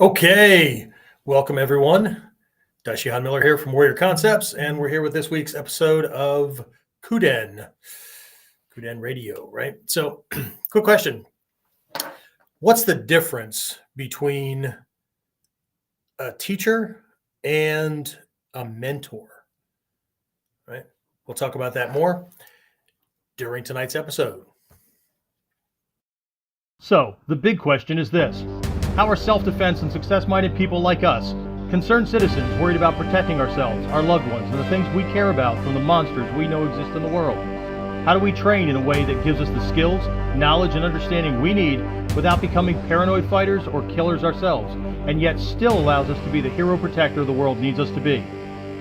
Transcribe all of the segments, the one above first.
Okay, welcome everyone. Daishihan Miller here from Warrior Concepts, and we're here with this week's episode of KUDEN Radio, right? So, quick question. What's the difference between a teacher and a mentor, right? We'll talk about that more during tonight's episode. So, the big question is this. How are self-defense and success-minded people like us, concerned citizens worried about protecting ourselves, our loved ones, and the things we care about from the monsters we know exist in the world? How do we train in a way that gives us the skills, knowledge, and understanding we need without becoming paranoid fighters or killers ourselves, and yet still allows us to be the hero protector the world needs us to be?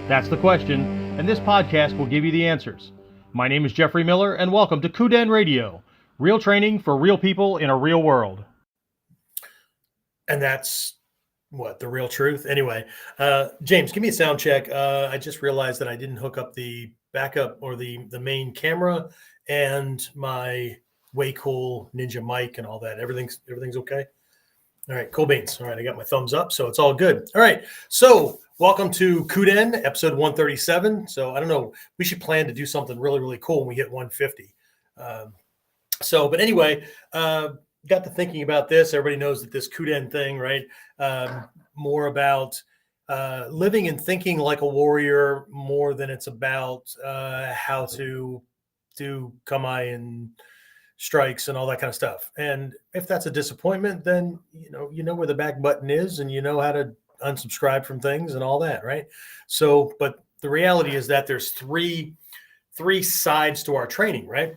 That's the question, and this podcast will give you the answers. My name is Jeffrey Miller, and welcome to KUDEN Radio. Real training for real people in a real world. And that's what, the real truth? Anyway, James, give me a sound check. I just realized that I didn't hook up the backup or the main camera and my way cool Ninja mic and all that. Everything's okay? All right, cool beans. All right, I got my thumbs up, so it's all good. All right, so welcome to KUDEN, episode 137. So I don't know, we should plan to do something really, really cool when we hit 150. But anyway, got to thinking about this. Everybody knows that this KUDEN thing, right? More about living and thinking like a warrior more than it's about how to do kamae and strikes and all that kind of stuff. And if that's a disappointment, then you know where the back button is, and you know how to unsubscribe from things and all that, right? So, but the reality is that there's three sides to our training, right?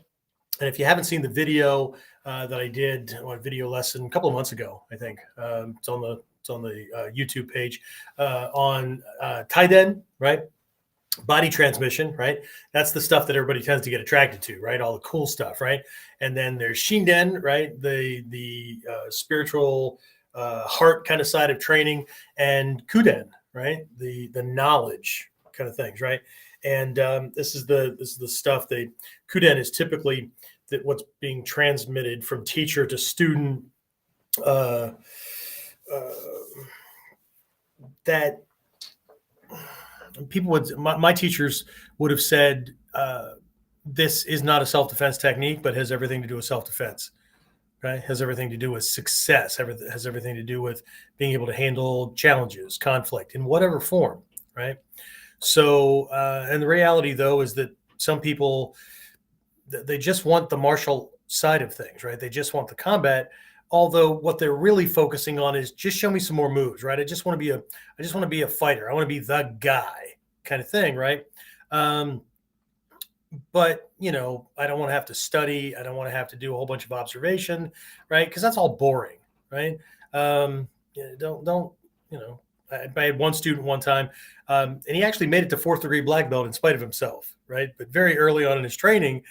And if you haven't seen the video that I did, a video lesson a couple of months ago, I think it's on the YouTube page on KUDEN, right? Body transmission, right? That's the stuff that everybody tends to get attracted to, right? All the cool stuff, right? And then there's Shinden, right? The spiritual heart kind of side of training, and KUDEN, right? The knowledge kind of things, right? And this is the stuff that KUDEN is typically that what's being transmitted from teacher to student, that people would, my teachers would have said, this is not a self-defense technique, but has everything to do with self-defense, right? Has everything to do with success, has everything to do with being able to handle challenges, conflict in whatever form, right? So, and the reality though, is that some people, they just want the martial side of things, right? They just want the combat. Although what they're really focusing on is just show me some more moves, right? I just want to be a fighter. I want to be the guy kind of thing, right? But I don't want to have to study. I don't want to have to do a whole bunch of observation, right? Because that's all boring, right? I had one student one time, and he actually made it to 4th degree black belt in spite of himself, right? But very early on in his training,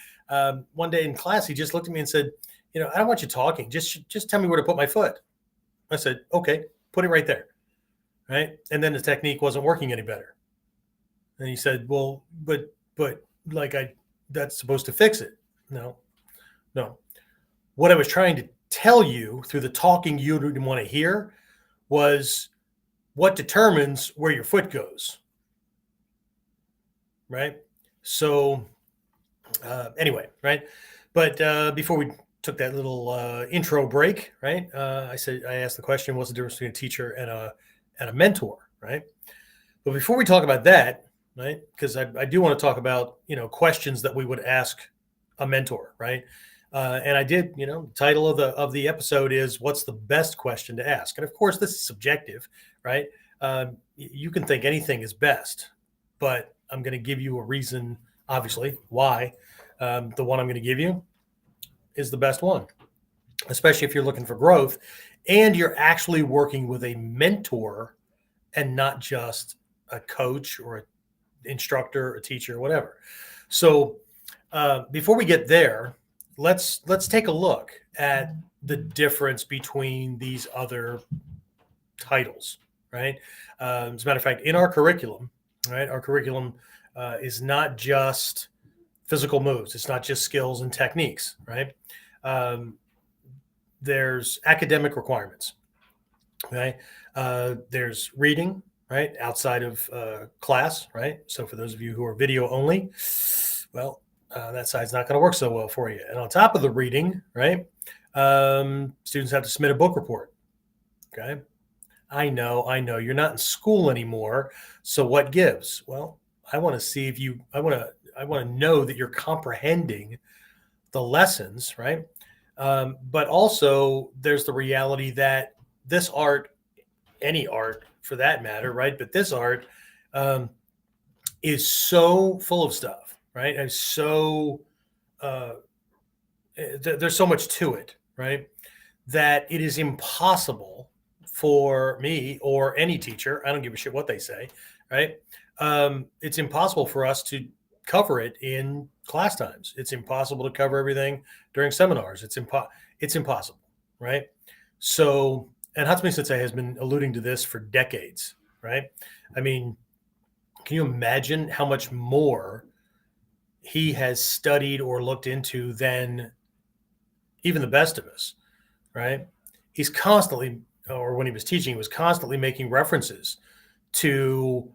one day in class, he just looked at me and said, I don't want you talking. Just tell me where to put my foot. I said, okay, put it right there, right? And then the technique wasn't working any better. And he said, well, but that's supposed to fix it. No. What I was trying to tell you through the talking you didn't want to hear was what determines where your foot goes, right? So anyway, right? But before we took that little intro break, right? I asked the question, what's the difference between a teacher and a mentor, right? But before we talk about that, right? Because I do want to talk about, questions that we would ask a mentor, right? And I did, the title of the episode is what's the best question to ask? And of course, this is subjective, right? You can think anything is best, but I'm going to give you a reason, obviously, why the one I'm going to give you is the best one, especially if you're looking for growth and you're actually working with a mentor and not just a coach or an instructor or teacher or whatever. So before we get there, let's take a look at the difference between these other titles, right? As a matter of fact, in our curriculum, right, our curriculum is not just physical moves. It's not just skills and techniques, right? There's academic requirements, okay? There's reading, right, outside of class, right? So for those of you who are video only, well, that side's not going to work so well for you. And on top of the reading, right, students have to submit a book report. Okay. I know. You're not in school anymore. So what gives? Well, I want to see if you, I want to know that you're comprehending the lessons, right? But also there's the reality that this art, any art for that matter, right? But this art is so full of stuff, right? And so uh, there's so much to it, right? That it is impossible for me or any teacher, I don't give a shit what they say, right? It's impossible for us to cover it in class times. It's impossible to cover everything during seminars. It's impossible, right? So, and Hatsumi Sensei has been alluding to this for decades, right? I mean, can you imagine how much more he has studied or looked into than even the best of us, right? He's constantly, or when he was teaching, he was constantly making references to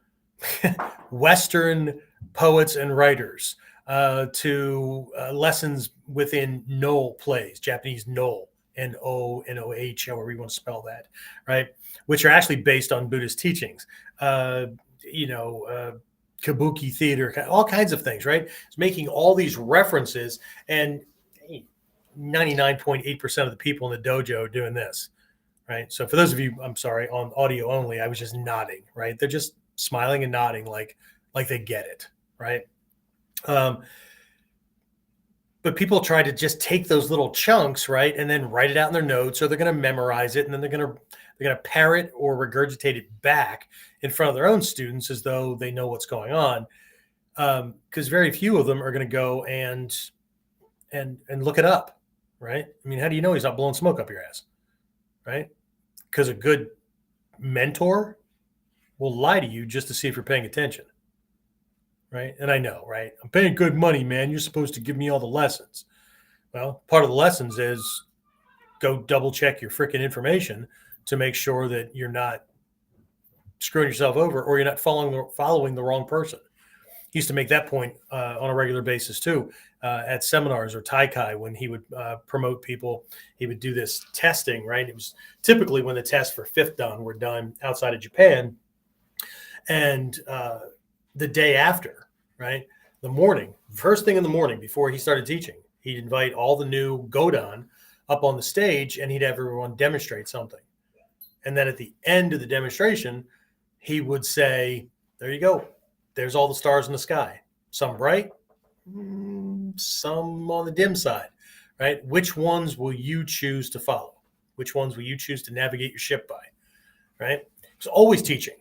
Western poets and writers, to lessons within Noh plays, Japanese Noh, Noh, however you want to spell that, right? Which are actually based on Buddhist teachings. Kabuki theater, all kinds of things, right? It's making all these references, and 99.8% of the people in the dojo are doing this, right? So for those of you, I'm sorry, on audio only, I was just nodding, right? They're just smiling and nodding like they get it, right? But people try to just take those little chunks, right, and then write it out in their notes, or they're going to memorize it, and then they're going to parrot or regurgitate it back in front of their own students as though they know what's going on. Because very few of them are going to go and look it up, right? I mean, how do you know he's not blowing smoke up your ass, right? Because a good mentor will lie to you just to see if you're paying attention, right? And I know, right? I'm paying good money, man. You're supposed to give me all the lessons. Well, part of the lessons is go double check your freaking information to make sure that you're not screwing yourself over or you're not following the wrong person. He used to make that point on a regular basis too, at seminars or Taikai when he would promote people. He would do this testing, right? It was typically when the tests for fifth dan were done outside of Japan. And the day after, right, the morning, first thing in the morning before he started teaching, he'd invite all the new Godan up on the stage and he'd have everyone demonstrate something. And then at the end of the demonstration, he would say, there you go. There's all the stars in the sky. Some bright, some on the dim side, right? Which ones will you choose to follow? Which ones will you choose to navigate your ship by, right? It's always teaching,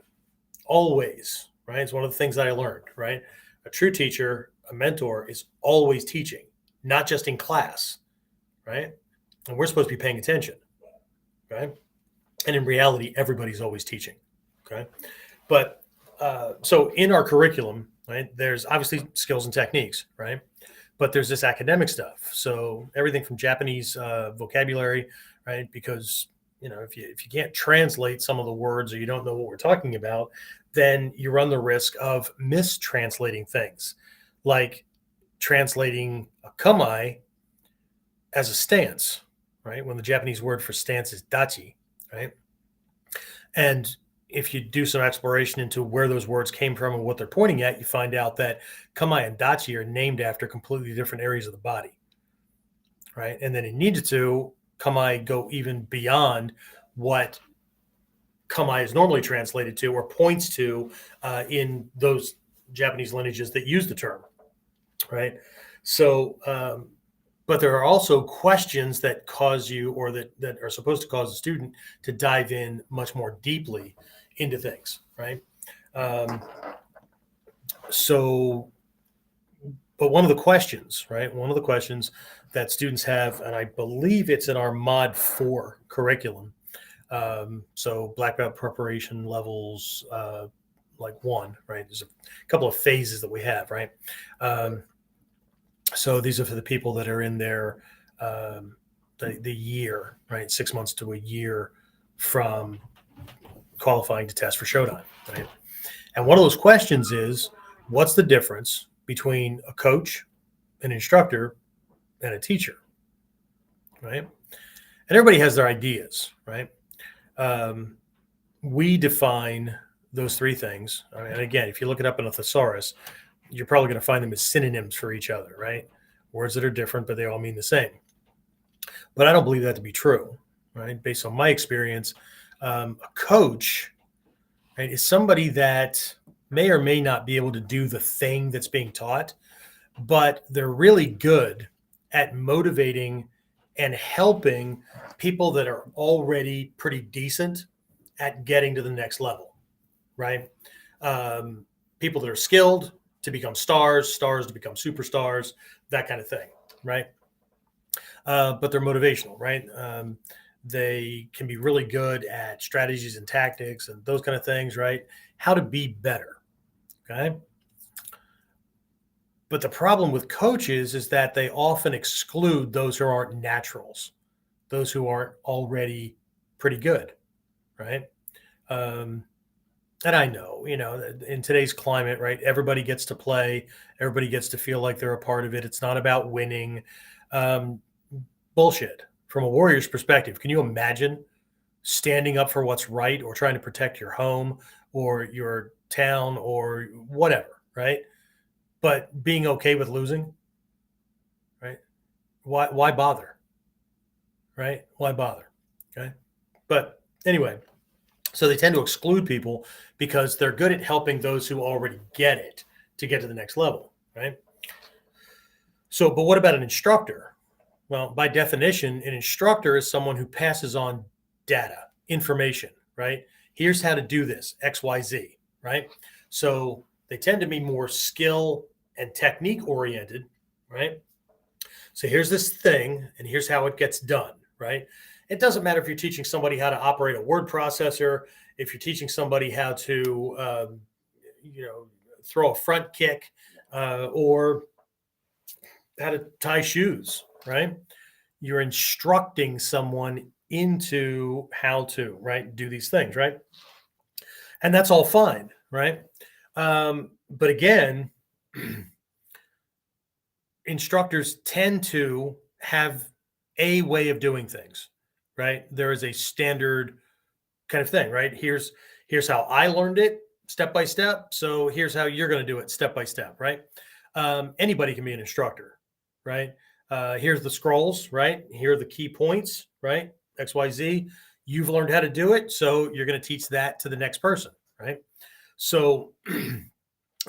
always, right? It's one of the things that I learned, right? A true teacher, a mentor is always teaching, not just in class, right? And we're supposed to be paying attention, right? And in reality, everybody's always teaching, okay? But so in our curriculum, right, there's obviously skills and techniques, right? But there's this academic stuff. So everything from Japanese vocabulary, right? Because, you know, if you can't translate some of the words or you don't know what we're talking about, then you run the risk of mistranslating things, like translating a kamae as a stance, right? When the Japanese word for stance is dachi, right? And if you do some exploration into where those words came from and what they're pointing at, you find out that kamae and dachi are named after completely different areas of the body, right? And then in ninjutsu, kamae go even beyond what kamae is normally translated to or points to in those Japanese lineages that use the term, right? So, but there are also questions that cause you or that are supposed to cause the student to dive in much more deeply into things, right? But one of the questions, right? One of the questions that students have, and I believe it's in our Mod 4 curriculum. So black belt preparation levels, like 1, right? There's a couple of phases that we have, right? So these are for the people that are in their the year, right? 6 months to a year from qualifying to test for showtime, right? And one of those questions is, what's the difference between a coach, an instructor, and a teacher, right? And everybody has their ideas, right? We define those three things. And again, if you look it up in a thesaurus, you're probably going to find them as synonyms for each other, right? Words that are different, but they all mean the same. But I don't believe that to be true, right? Based on my experience, a coach, right, is somebody that may or may not be able to do the thing that's being taught, but they're really good at motivating and helping people that are already pretty decent at getting to the next level, right? People that are skilled to become stars, stars to become superstars, that kind of thing, right? But they're motivational, right? They can be really good at strategies and tactics and those kind of things, right? How to be better, okay? But the problem with coaches is that they often exclude those who aren't naturals, those who aren't already pretty good, right? And I know, in today's climate, right, everybody gets to play, everybody gets to feel like they're a part of it. It's not about winning. Bullshit. From a Warriors perspective, can you imagine standing up for what's right or trying to protect your home or your town or whatever, right? But being okay with losing, right? Why bother, right? Why bother? Okay. But anyway, so they tend to exclude people because they're good at helping those who already get it to get to the next level, right? So, but what about an instructor? Well, by definition, an instructor is someone who passes on data, information, right? Here's how to do this, X, Y, Z, right? So they tend to be more skill and technique oriented, right? So here's this thing, and here's how it gets done, right? It doesn't matter if you're teaching somebody how to operate a word processor, if you're teaching somebody how to, throw a front kick, or how to tie shoes, right? You're instructing someone into how to, right, do these things, right? And that's all fine, right? But again, instructors tend to have a way of doing things, right? There is a standard kind of thing, right? Here's how I learned it step by step. So here's how you're going to do it step by step, right? Anybody can be an instructor, right? Here's the scrolls, right? Here are the key points, right? X, Y, Z. You've learned how to do it, so you're going to teach that to the next person, right? So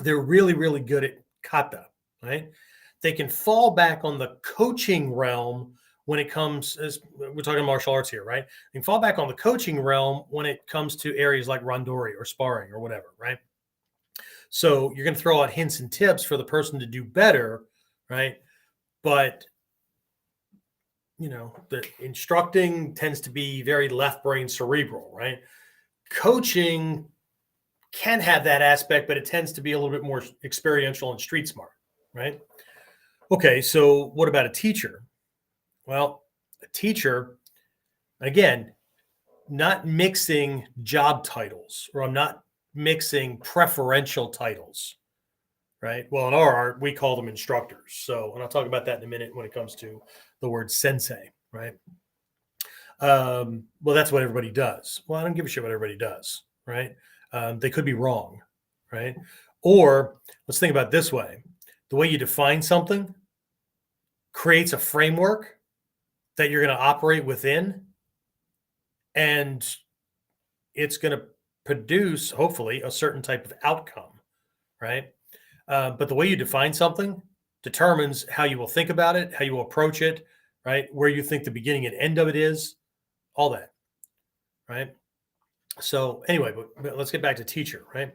they're really, really good at kata, right? They can fall back on the coaching realm when it comes, as we're talking martial arts here, right? They can fall back on the coaching realm when it comes to areas like randori or sparring or whatever, right? So you're going to throw out hints and tips for the person to do better, right? But the instructing tends to be very left brain cerebral, right? Coaching can have that aspect, but it tends to be a little bit more experiential and street smart, right? Okay, so what about a teacher? Well, a teacher, again, not mixing job titles, or I'm not mixing preferential titles, right? Well, in our art, we call them instructors. So, and I'll talk about that in a minute when it comes to the word sensei, right? Well, that's what everybody does. Well, I don't give a shit what everybody does, right? They could be wrong, right? Or let's think about it this way. The way you define something creates a framework that you're going to operate within, and it's going to produce, hopefully, a certain type of outcome, right? But the way you define something determines how you will think about it, how you will approach it, right? Where you think the beginning and end of it is, all that, right? So anyway, but let's get back to teacher, right?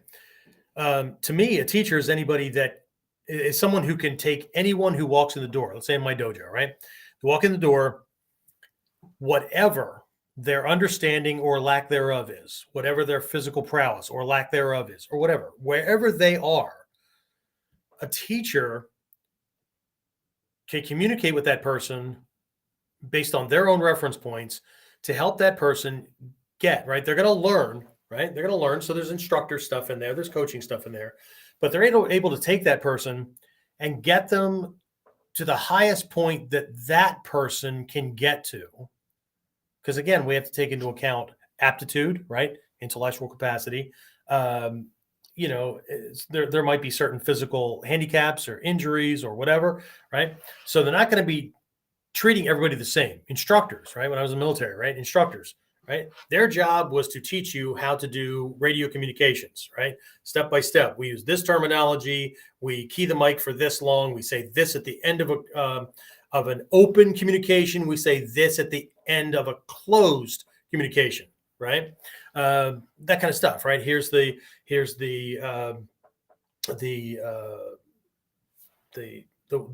To me, a teacher is anybody that is someone who can take anyone who walks in the door. Let's say in my dojo, right? To walk in the door, whatever their understanding or lack thereof is, whatever their physical prowess or lack thereof is, or whatever, wherever they are, a teacher can communicate with that person based on their own reference points to help that person get, right? They're going to learn, right? They're going to learn. So there's instructor stuff in there, there's coaching stuff in there, but they're able to take that person and get them to the highest point that that person can get to. Because again, we have to take into account aptitude, right? Intellectual capacity. There might be certain physical handicaps or injuries or whatever, right? So they're not going to be treating everybody the same. Instructors, right? When I was in the military, right? Instructors, right? Their job was to teach you how to do radio communications, right? Step by step. We use this terminology. We key the mic for this long. We say this at the end of an open communication. We say this at the end of a closed communication, right? That kind of stuff, right? Here's the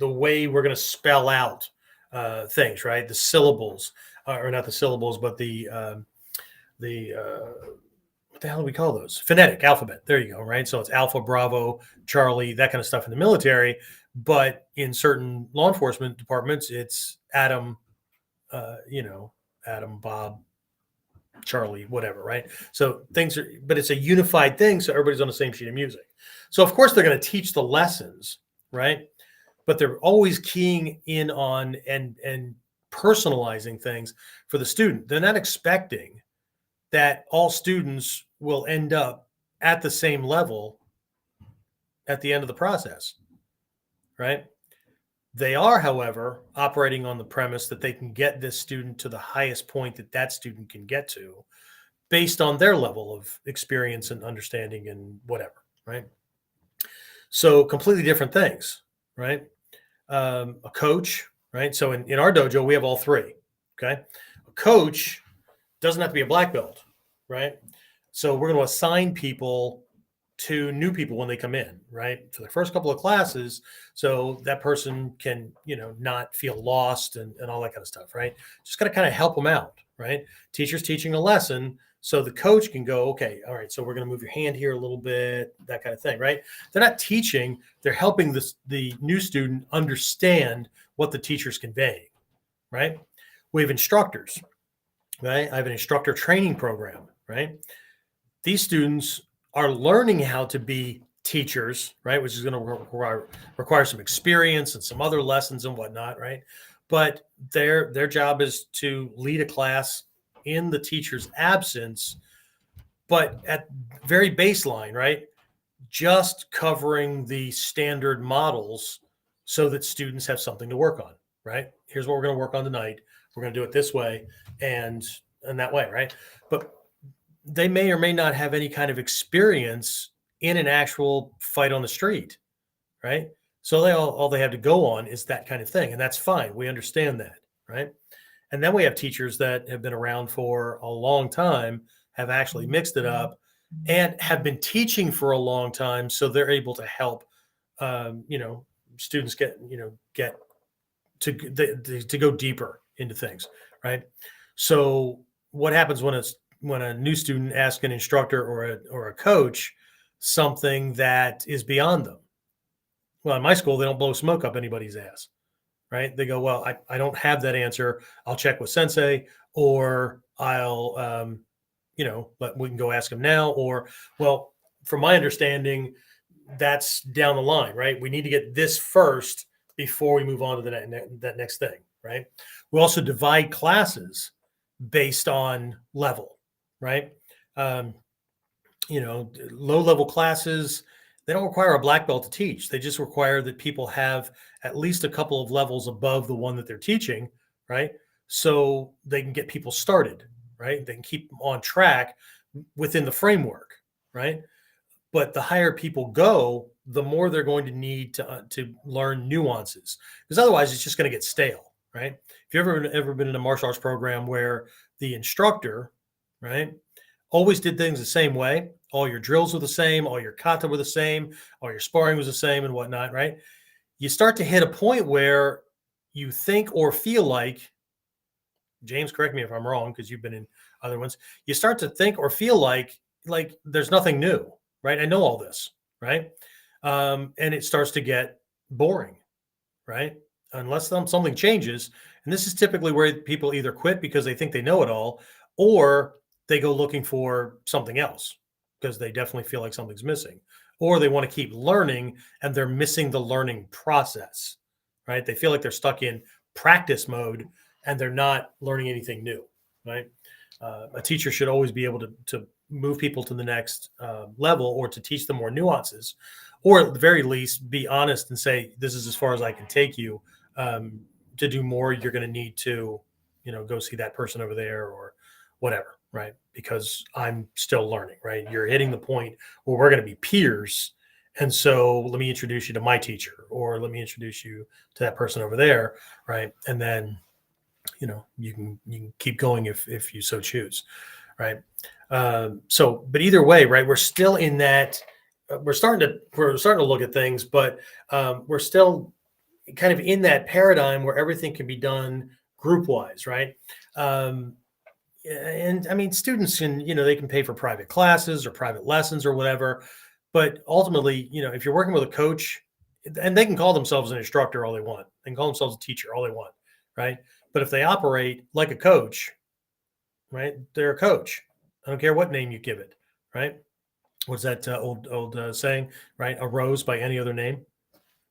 way we're going to spell out things, right? The syllables, or not the syllables, but the what the hell do we call those? Phonetic alphabet. There you go, right? So it's Alpha, Bravo, Charlie, that kind of stuff in the military. But in certain law enforcement departments, it's Adam, Adam, Bob, Charlie, whatever, right? So but it's a unified thing. So everybody's on the same sheet of music. So of course they're going to teach the lessons, right? But they're always keying in on and personalizing things for the student. They're not expecting that all students will end up at the same level at the end of the process, right? They are, however, operating on the premise that they can get this student to the highest point that that student can get to based on their level of experience and understanding and whatever, right? So completely different things, right? A coach, right? So in our dojo, we have all three, okay? A coach doesn't have to be a black belt, right? So we're going to assign people to new people when they come in, right? For the first couple of classes, so that person can, not feel lost and all that kind of stuff, right? Just got to kind of help them out, right? Teacher's teaching a lesson, so the coach can go, okay, all right, so we're going to move your hand here a little bit, that kind of thing, right? They're not teaching, they're helping the new student understand what the teacher's conveying, right? We have instructors, right? I have an instructor training program, right? These students are learning how to be teachers, right? Which is going to require some experience and some other lessons and whatnot, right? But their job is to lead a class in the teacher's absence, but at very baseline, right? Just covering the standard models so that students have something to work on, right? Here's what we're going to work on tonight. We're going to do it this way and that way, right? But they may or may not have any kind of experience in an actual fight on the street, right? So all they have to go on is that kind of thing, and that's fine. We understand that, right? And then we have teachers that have been around for a long time, have actually mixed it up, and have been teaching for a long time, so they're able to help, students get to go deeper into things, right? So what happens when a new student asks an instructor or a coach something that is beyond them? Well, in my school, they don't blow smoke up anybody's ass, right? They go, well, I don't have that answer. I'll check with sensei, or I'll, but we can go ask him now. Or, well, from my understanding, that's down the line, right? We need to get this first before we move on to that next thing, right? We also divide classes based on level, right? Low-level classes, they don't require a black belt to teach. They just require that people have at least a couple of levels above the one that they're teaching, right? So they can get people started, right? They can keep them on track within the framework, right? But the higher people go, the more they're going to need to learn nuances, because otherwise it's just going to get stale, right? If you've ever been in a martial arts program where the instructor, right, always did things the same way, all your drills were the same, all your kata were the same, all your sparring was the same and whatnot, right? You start to hit a point where you think or feel like, James, correct me if I'm wrong, because you've been in other ones, you start to think or feel like there's nothing new, right? I know all this, right? And it starts to get boring, right? Unless something changes. And this is typically where people either quit because they think they know it all, or they go looking for something else because they definitely feel like something's missing, or they want to keep learning and they're missing the learning process, right? They feel like they're stuck in practice mode and they're not learning anything new, right? A teacher should always be able to move people to the next level, or to teach them more nuances, or at the very least be honest and say, this is as far as I can take you. To do more, you're going to need to, go see that person over there or whatever, right? Because I'm still learning, right? You're hitting the point where we're going to be peers. And so let me introduce you to my teacher, or let me introduce you to that person over there, right? And then, you can keep going if you so choose, right? But either way, right, we're still in that. We're starting to look at things, but we're still kind of in that paradigm where everything can be done group wise, right? And I mean, students can, they can pay for private classes or private lessons or whatever, but ultimately, if you're working with a coach, and they can call themselves an instructor all they want, they can call themselves a teacher all they want, right? But if they operate like a coach, right, they're a coach. I don't care what name you give it, right? What's that old saying, right? A rose by any other name,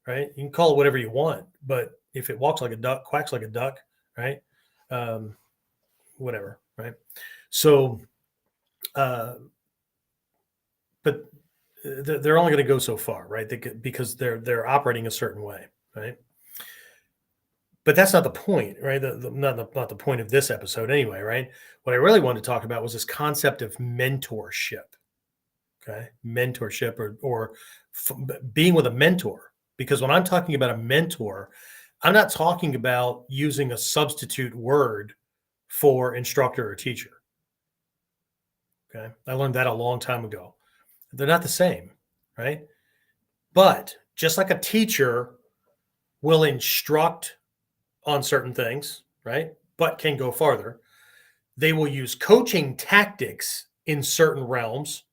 right? You can call it whatever you want, but if it walks like a duck, quacks like a duck, right? Whatever, right? So, but they're only going to go so far, right? Because they're operating a certain way, right? But that's not the point, right? Not the point of this episode, anyway, right? What I really wanted to talk about was this concept of mentorship. Okay, mentorship, or being with a mentor. Because when I'm talking about a mentor, I'm not talking about using a substitute word for instructor or teacher. Okay, I learned that a long time ago. They're not the same, right? But just like a teacher will instruct on certain things, right? But can go farther. They will use coaching tactics in certain realms,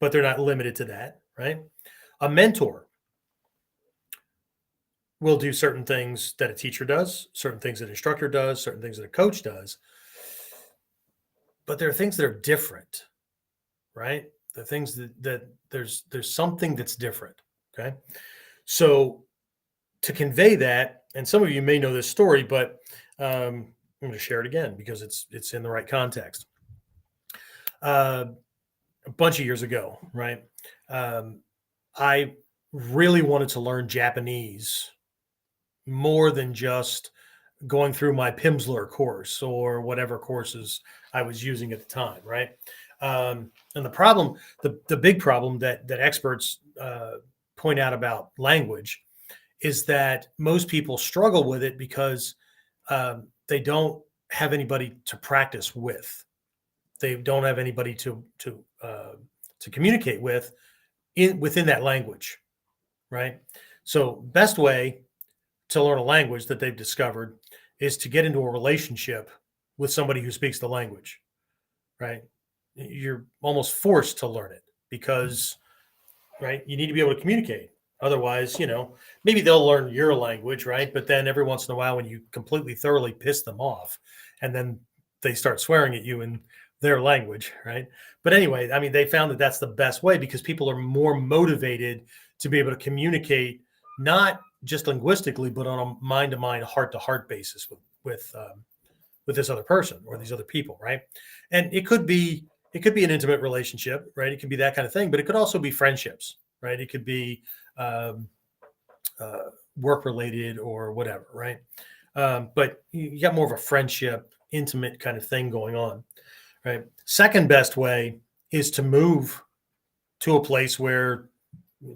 but they're not limited to that, right? A mentor will do certain things that a teacher does, certain things that an instructor does, certain things that a coach does. But there are things that are different, right? The things that there's something that's different, okay? So to convey that, and some of you may know this story, but I'm going to share it again because it's in the right context. A bunch of years ago, right? I really wanted to learn Japanese more than just going through my Pimsleur course or whatever courses I was using at the time, right? And the problem, the big problem that experts point out about language is that most people struggle with it because they don't have anybody to practice with. They don't have anybody to communicate with within that language, right? So best way to learn a language that they've discovered is to get into a relationship with somebody who speaks the language, right? You're almost forced to learn it because, right, you need to be able to communicate. Otherwise, maybe they'll learn your language, right? But then every once in a while, when you completely thoroughly piss them off, and then they start swearing at you in their language, right? But anyway, I mean, they found that that's the best way because people are more motivated to be able to communicate, not just linguistically, but on a mind-to-mind, heart-to-heart basis with this other person or these other people, right? And it could be an intimate relationship, right? It could be that kind of thing, but it could also be friendships, right? It could be work-related or whatever, right? But you got more of a friendship, intimate kind of thing going on, right? Second best way is to move to a place where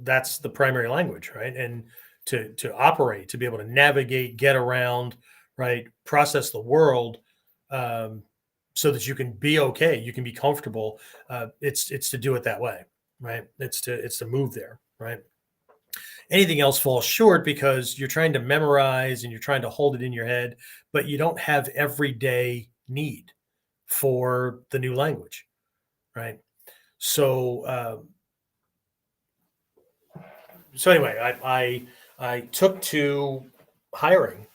that's the primary language, right? And to operate, to be able to navigate, get around, right? Process the world, so that you can be okay, you can be comfortable. It's to do it that way, right? It's to move there, right? Anything else falls short because you're trying to memorize and you're trying to hold it in your head, but you don't have everyday need for the new language, right? So anyway, I took to hiring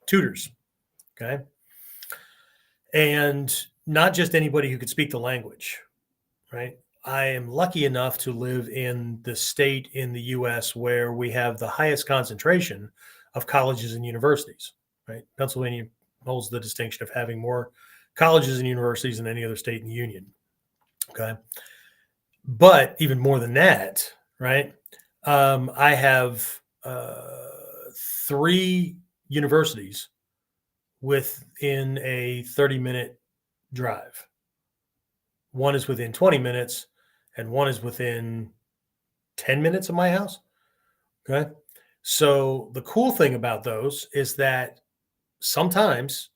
tutors, okay, and not just anybody who could speak the language, right? I am lucky enough to live in the state in the US where we have the highest concentration of colleges and universities, right? Pennsylvania holds the distinction of having more colleges and universities than any other state in the union. Okay. But even more than that, right? I have 3 universities within a 30-minute drive. One is within 20 minutes, and one is within 10 minutes of my house. Okay. So the cool thing about those is that sometimes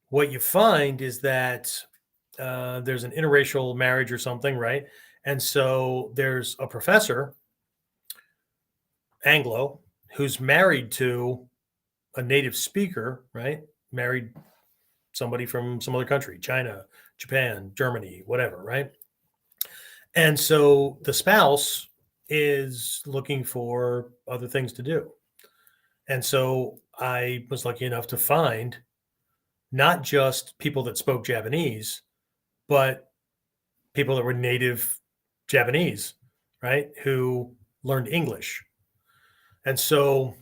what you find is that there's an interracial marriage or something, right? And so there's a professor, Anglo, who's married to a native speaker, right? Married somebody from some other country, China, Japan, Germany, whatever, right? And so the spouse is looking for other things to do. And so I was lucky enough to find not just people that spoke Japanese, but people that were native Japanese, right? Who learned English. And so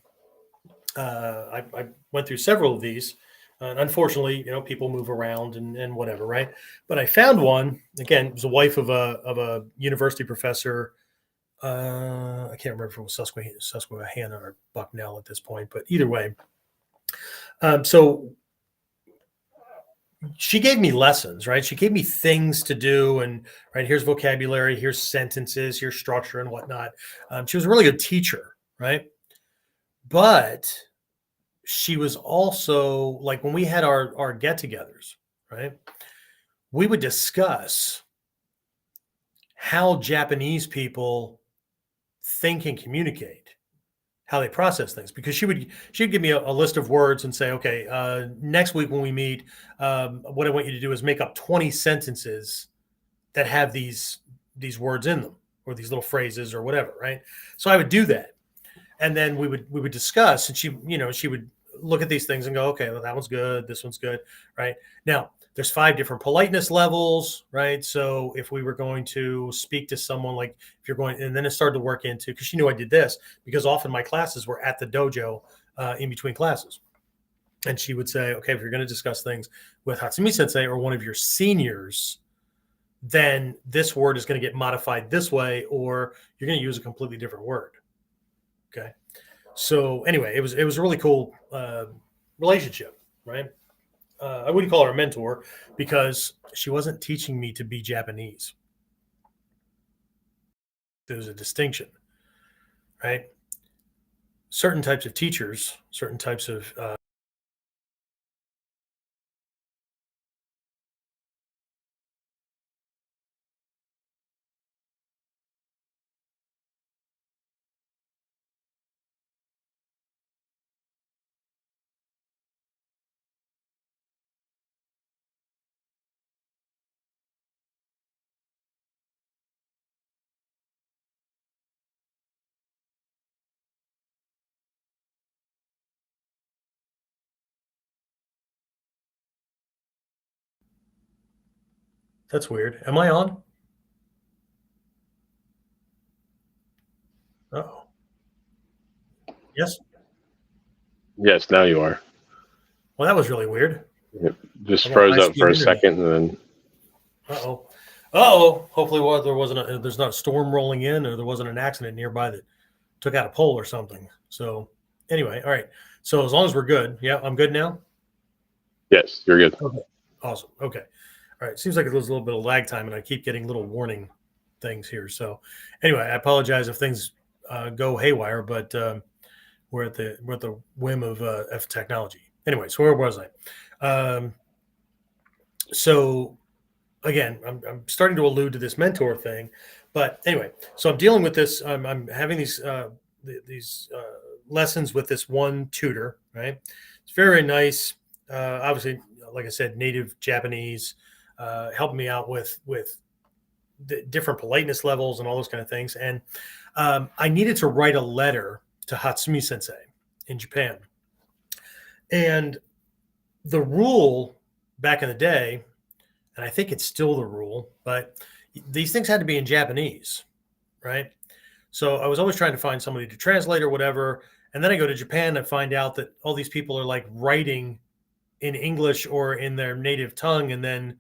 I went through several of these. Unfortunately, people move around and whatever, right? But I found one. Again, it was a wife of a university professor. I can't remember if it was Susquehanna or Bucknell at this point, but either way. So she gave me lessons, right? She gave me things to do, and right, here's vocabulary, here's sentences, here's structure and whatnot. She was a really good teacher, right? But she was also like, when we had our get-togethers, right? We would discuss how Japanese people think and communicate, how they process things, because she'd give me a list of words and say, okay, next week when we meet, what I want you to do is make up 20 sentences that have these words in them, or these little phrases or whatever, right? So I would do that, and then we would discuss, and she would look at these things and go, okay, well, that one's good, this one's good, right? Now there's 5 different politeness levels, right? So if we were going to speak to someone, like if you're going, and then it started to work into, because she knew I did this, because often my classes were at the dojo in between classes. And she would say, okay, if you're going to discuss things with Hatsumi Sensei or one of your seniors, then this word is going to get modified this way, or you're going to use a completely different word. Okay. So anyway, it was a really cool relationship, right? I wouldn't call her a mentor because she wasn't teaching me to be Japanese. There's a distinction, right? Certain types of teachers, certain types of that's weird. Am I on? Oh, yes. Yes, now you are. Well, that was really weird. It just I got froze up high-speed for a internet. second, and then Uh-oh. Uh-oh. Hopefully there's not a storm rolling in, or there wasn't an accident nearby that took out a pole or something. So anyway, all right. So as long as we're good. Yeah, I'm good now. yes, you're good. Okay. Awesome. Okay. All right. Seems like there's a little bit of lag time, and I keep getting little warning things here. So anyway, I apologize if things go haywire, but we're at the whim of technology. Anyway, so where was I? So again, I'm starting to allude to this mentor thing, but anyway, so I'm dealing with this. I'm having these lessons with this one tutor, right? It's very nice. Obviously, like I said, native Japanese, helping me out with the different politeness levels and all those kind of things. And I needed to write a letter to Hatsumi Sensei in Japan. And the rule back in the day, and I think it's still the rule, but these things had to be in Japanese, right? So I was always trying to find somebody to translate or whatever. And then I go to Japan and find out that all these people are like writing in English or in their native tongue, and then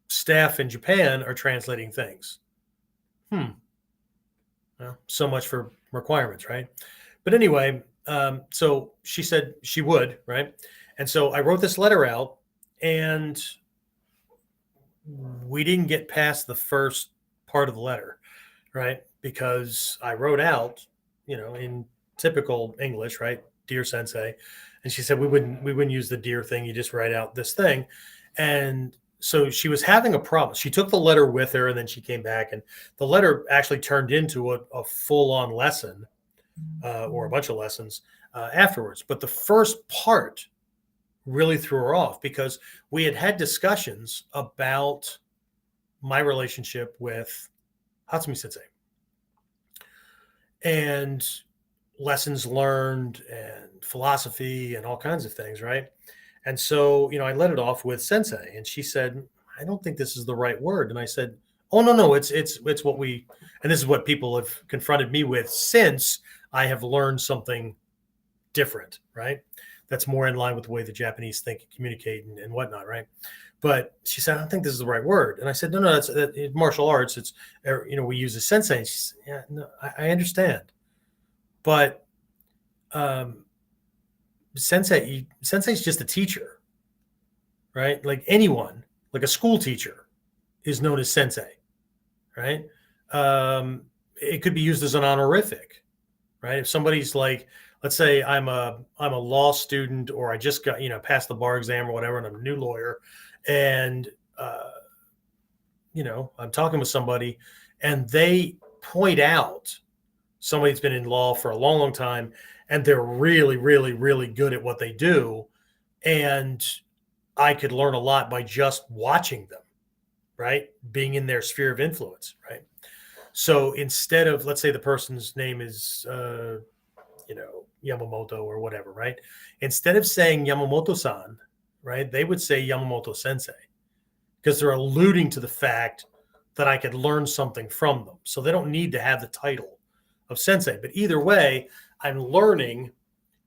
staff in Japan are translating things. Well, so much for requirements, right? But anyway, so she said she would, right? And so I wrote this letter out, and we didn't get past the first part of the letter, right? Because I wrote out, in typical English, right? Dear Sensei. And she said, we wouldn't use the dear thing. You just write out this thing. And so she was having a problem. She took the letter with her, and then she came back, and the letter actually turned into a full-on lesson, or a bunch of lessons afterwards. But the first part really threw her off, because we had discussions about my relationship with Hatsumi Sensei and lessons learned and philosophy and all kinds of things, right? And so, I let it off with Sensei, and she said, I don't think this is the right word. And I said, oh, no, it's what we, and this is what people have confronted me with since I have learned something different, right? That's more in line with the way the Japanese think and communicate and whatnot, right? But she said, I don't think this is the right word. And I said, no, that's martial arts. It's, we use a sensei. And she said, yeah, no, I understand. But sensei's just a teacher, right? Like anyone, like a school teacher is known as sensei, right? It could be used as an honorific, right? If somebody's like, let's say I'm a law student, or I just got, passed the bar exam or whatever, and I'm a new lawyer, and I'm talking with somebody, and they point out somebody that's been in law for a long, long time, and they're really, really, really good at what they do, and I could learn a lot by just watching them, right? Being in their sphere of influence, right? So instead of, let's say the person's name is Yamamoto or whatever, right? Instead of saying Yamamoto-san, right, they would say Yamamoto Sensei, because they're alluding to the fact that I could learn something from them. So they don't need to have the title of sensei. But either way, I'm learning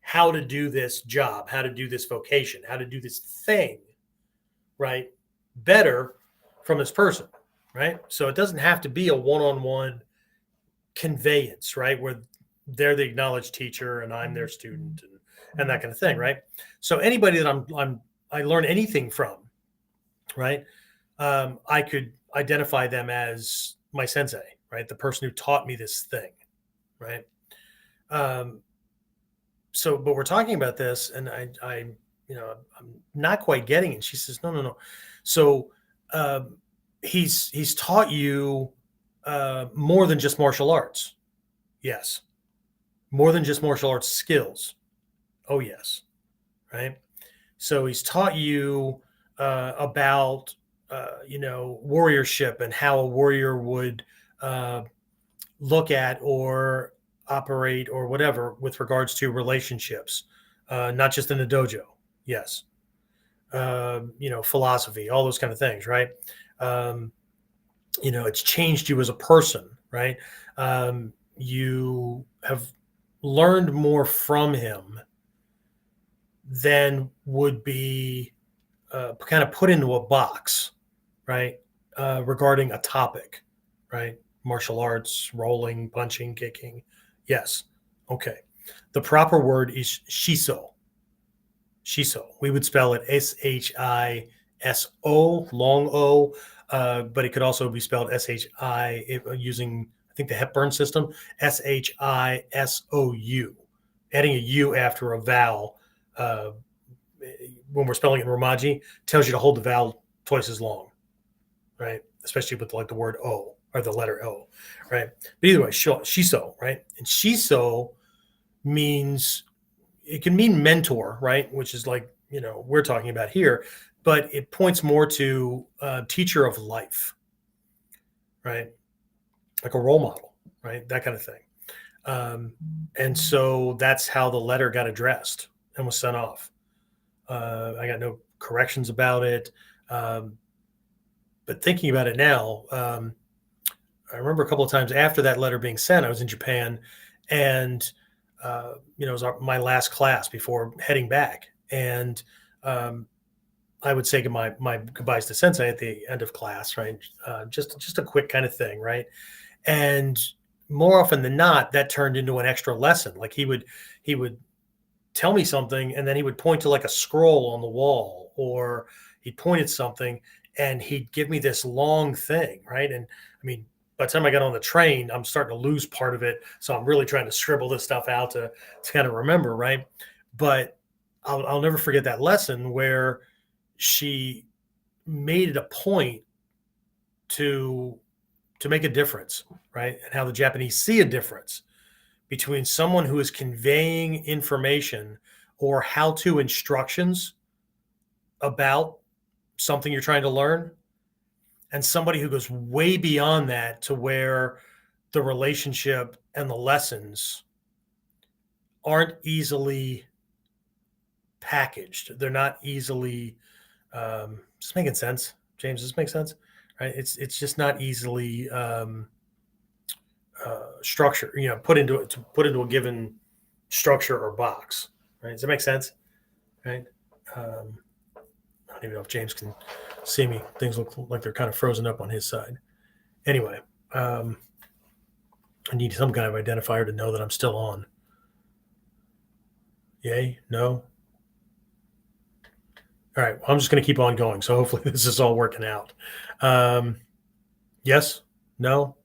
how to do this job, how to do this vocation, how to do this thing, right, better from this person, right? So it doesn't have to be a one-on-one conveyance, right, where they're the acknowledged teacher and I'm their student, and that kind of thing, right? So anybody that I learn anything from, right, I could identify them as my sensei, right, the person who taught me this thing, right? So, but we're talking about this, and I'm not quite getting it. She says, no. So he's taught you more than just martial arts. Yes. More than just martial arts skills. Oh, yes. Right. So he's taught you about, warriorship and how a warrior would look at or operate or whatever with regards to relationships, not just in the dojo. Yes. Philosophy, all those kind of things. Right. It's changed you as a person. Right. You have learned more from him than would be kind of put into a box, right? Regarding a topic, right? Martial arts, rolling, punching, kicking. Yes. Okay. The proper word is shiso. Shiso. We would spell it Shiso, long O, but it could also be spelled SHI using, I think, the Hepburn system, SHISOU. Adding a U after a vowel, when we're spelling it in Romaji, tells you to hold the vowel twice as long, right? Especially with like the word O or the letter O, right? But either way, shiso, right? And shiso means, it can mean mentor, right? Which is like, we're talking about here, but it points more to teacher of life, right? Like a role model, right? That kind of thing. And so that's how the letter got addressed and was sent off. I got no corrections about it. But thinking about it now, I remember a couple of times after that letter being sent, I was in Japan, and it was my last class before heading back, and I would say my goodbyes to Sensei at the end of class, right? Just a quick kind of thing, right? And more often than not, that turned into an extra lesson. Like he would tell me something, and then he would point to like a scroll on the wall, or he'd point at something, and he'd give me this long thing, right? And I mean, by the time I got on the train, I'm starting to lose part of it, so I'm really trying to scribble this stuff out to kind of remember, right? But I'll never forget that lesson where she made it a point to make a difference, right? And how the Japanese see a difference between someone who is conveying information or how-to instructions about something you're trying to learn, and somebody who goes way beyond that to where the relationship and the lessons aren't easily packaged. They're not easily, just making sense. James, does this make sense? Right? It's just not easily structure, put into a given structure or box. Right? Does that make sense? Right? I don't even know if James can see me. Things look like they're kind of frozen up on his side. Anyway, I need some kind of identifier to know that I'm still on. Yay? No? All right. Well, I'm just going to keep on going. So hopefully this is all working out. Yes? No?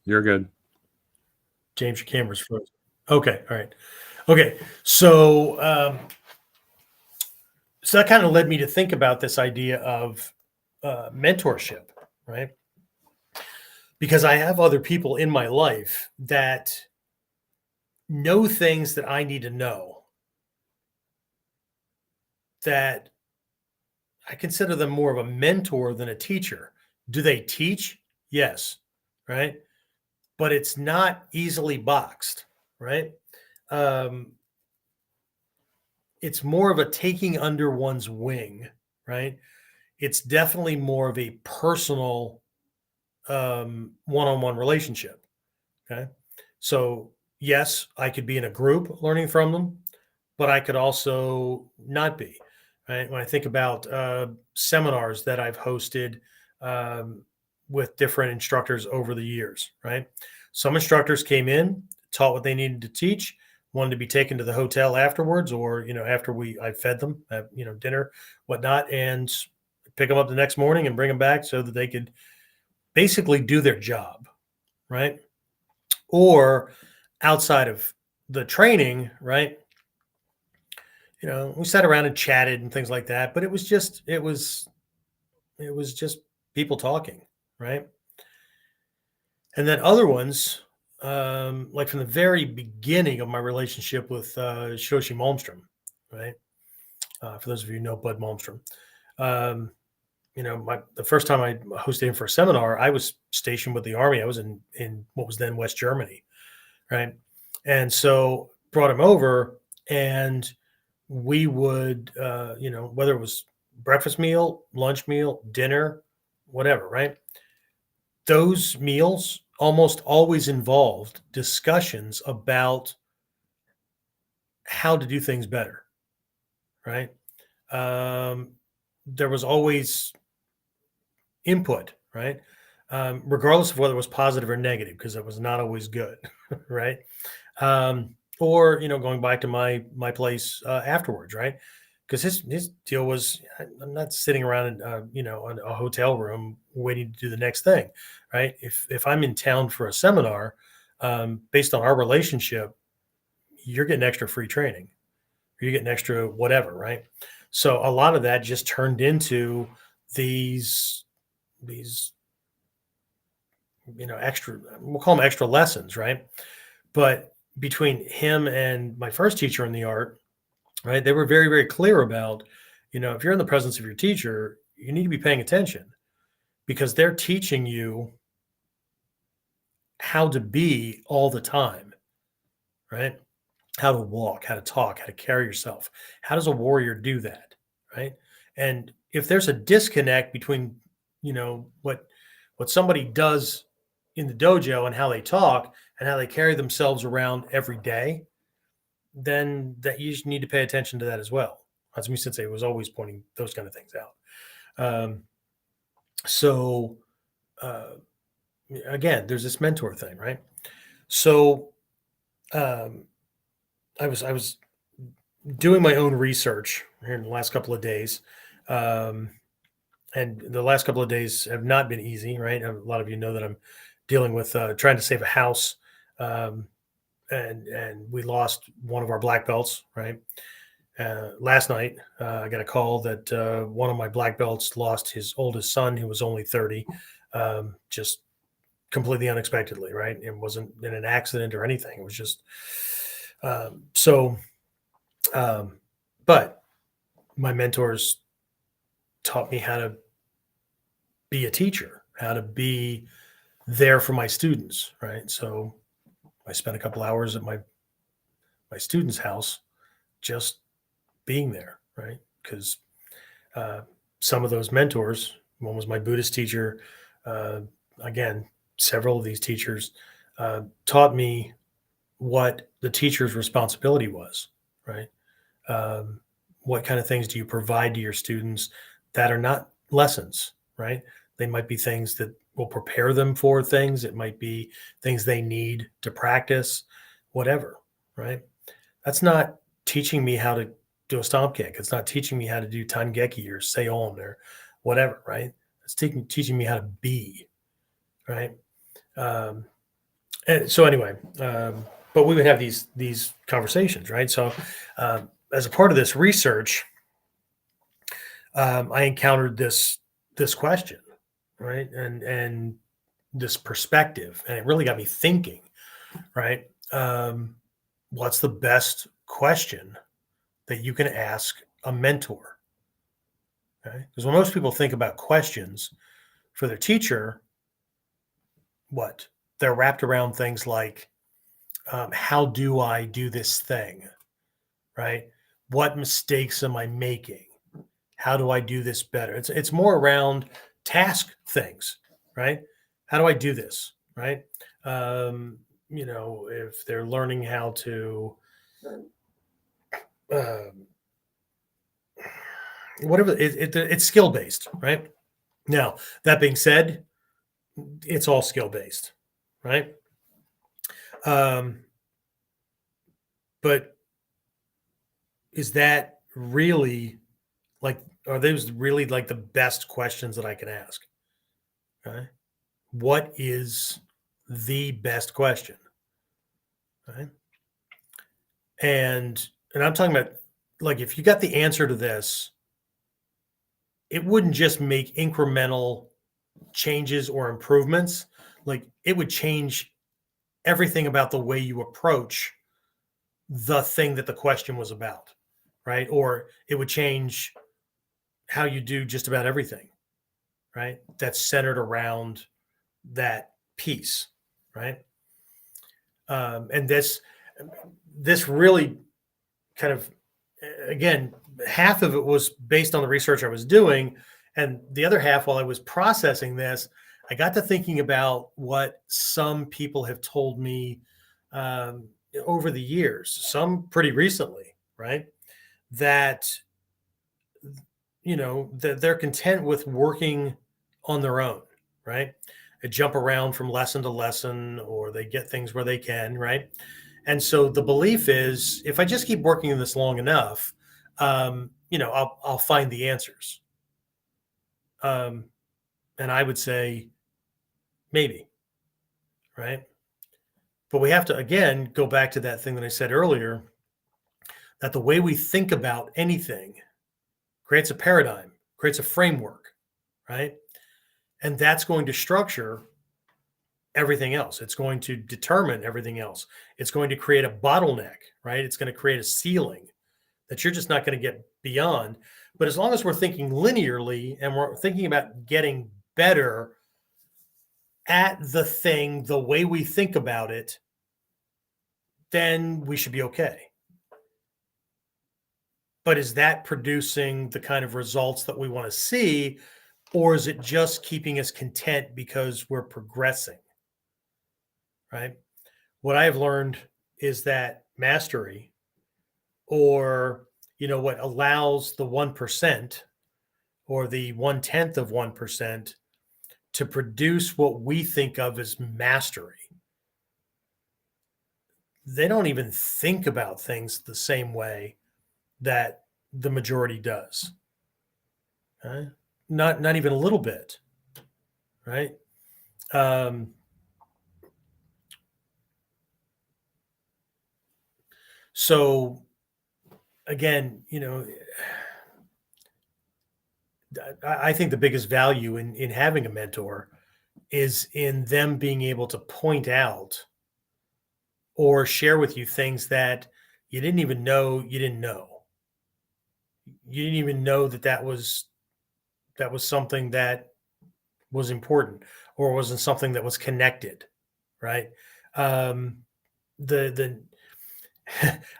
You're good. James, your camera's frozen. Okay. All right. Okay. So that kind of led me to think about this idea of mentorship, right? Because I have other people in my life that know things that I need to know, that I consider them more of a mentor than a teacher. Do they teach? Yes. Right. But it's not easily boxed, right? It's more of a taking under one's wing, right? It's definitely more of a personal one-on-one relationship. Okay. So yes, I could be in a group learning from them, but I could also not be. Right. When I think about seminars that I've hosted with different instructors over the years, right? Some instructors came in, taught what they needed to teach, wanted to be taken to the hotel afterwards, or after I fed them, dinner, whatnot, and pick them up the next morning and bring them back so that they could basically do their job, right? Or outside of the training, right? We sat around and chatted and things like that, but it was just people talking, right? And then other ones, like from the very beginning of my relationship with Shoshi Malmstrom, right? For those of you who know Bud Malmstrom, the first time I hosted him for a seminar, I was stationed with the Army. I was in what was then West Germany, right? And so brought him over, and we would, whether it was breakfast meal, lunch meal, dinner, whatever, right? Those meals almost always involved discussions about how to do things better, right? There was always input, right? Regardless of whether it was positive or negative, because it was not always good, right? Or going back to my place afterwards, right? Because his deal was, I'm not sitting around in a hotel room waiting to do the next thing, right? If I'm in town for a seminar, based on our relationship, you're getting extra free training, or you're getting extra whatever, right? So a lot of that just turned into these extra, we'll call them extra lessons, right? But between him and my first teacher in the art, right, they were very, very clear about, if you're in the presence of your teacher, you need to be paying attention, because they're teaching you how to be all the time, right? how to walk, how to talk, how to carry yourself. How does a warrior do that? Right. And if there's a disconnect between, what somebody does in the dojo and how they talk and how they carry themselves around every day, then that you need to pay attention to that as well. Hatsumi Sensei was always pointing those kind of things out. So again, there's this mentor thing, right? So I was doing my own research here in the last couple of days. And the last couple of days have not been easy, right? A lot of you know that I'm dealing with trying to save a house. And we lost one of our black belts, right? Last night, I got a call that one of my black belts lost his oldest son, who was only 30, just completely unexpectedly, right? It wasn't in an accident or anything. It was just but my mentors taught me how to be a teacher, how to be there for my students, right? So I spent a couple hours at my student's house just being there, right? Because some of those mentors, one was my Buddhist teacher. Again, several of these teachers taught me what the teacher's responsibility was, right? What kind of things do you provide to your students that are not lessons, right? They might be things that will prepare them for things. It might be things they need to practice, whatever, right? That's not teaching me how to do a stomp kick. It's not teaching me how to do tangeki or seon or whatever, right? It's teaching me how to be, right? And so anyway, but we would have these conversations, right? So as a part of this research, I encountered this question, right, and this perspective, and it really got me thinking, right? What's the best question that you can ask a mentor? Okay, because when most people think about questions for their teacher, what they're wrapped around things like, how do I do this thing, right? What mistakes am I making? How do I do this better? It's more around task things, right? How do I do this, right? If they're learning how to, whatever, it's skill based, right? Now, that being said, it's all skill based, right? But is that really are those really like the best questions that I can ask? Okay. What is the best question? Right. And I'm talking about, like, if you got the answer to this, it wouldn't just make incremental changes or improvements. Like, it would change everything about the way you approach the thing that the question was about, right? Or it would change how you do just about everything, right? That's centered around that piece, right? And this really kind of, again, half of it was based on the research I was doing, and the other half, while I was processing this, I got to thinking about what some people have told me over the years, some pretty recently, right? That that they're content with working on their own, right? They jump around from lesson to lesson, or they get things where they can, right? And so the belief is, if I just keep working in this long enough, I'll find the answers. And I would say maybe, right? But we have to, again, go back to that thing that I said earlier, that the way we think about anything creates a paradigm, creates a framework, right? And that's going to structure everything else. It's going to determine everything else. It's going to create a bottleneck, right? It's going to create a ceiling that you're just not going to get beyond. But as long as we're thinking linearly and we're thinking about getting better at the thing the way we think about it, then we should be okay, but is that producing the kind of results that we want to see, or is it just keeping us content because we're progressing? Right? What I've learned is that mastery, or what allows the 1% or the 1/10 of 1% to produce what we think of as mastery. They don't even think about things the same way that the majority does. Okay? Not even a little bit, right? Um, so again, I think the biggest value in having a mentor is in them being able to point out or share with you things that you didn't even know you didn't know. You didn't even know that was something that was important, or wasn't something that was connected, right? Um, the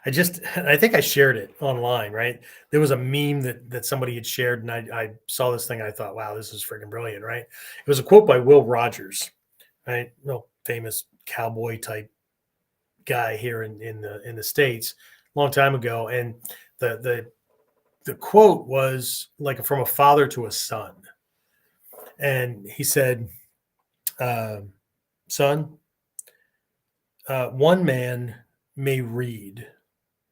I think I shared it online, right? There was a meme that somebody had shared, and I saw this thing. And I thought, wow, this is freaking brilliant, right? It was a quote by Will Rogers, right? Real famous cowboy type guy here in the States, long time ago, and the quote was like from a father to a son, and he said, uh, "Son, one man may read,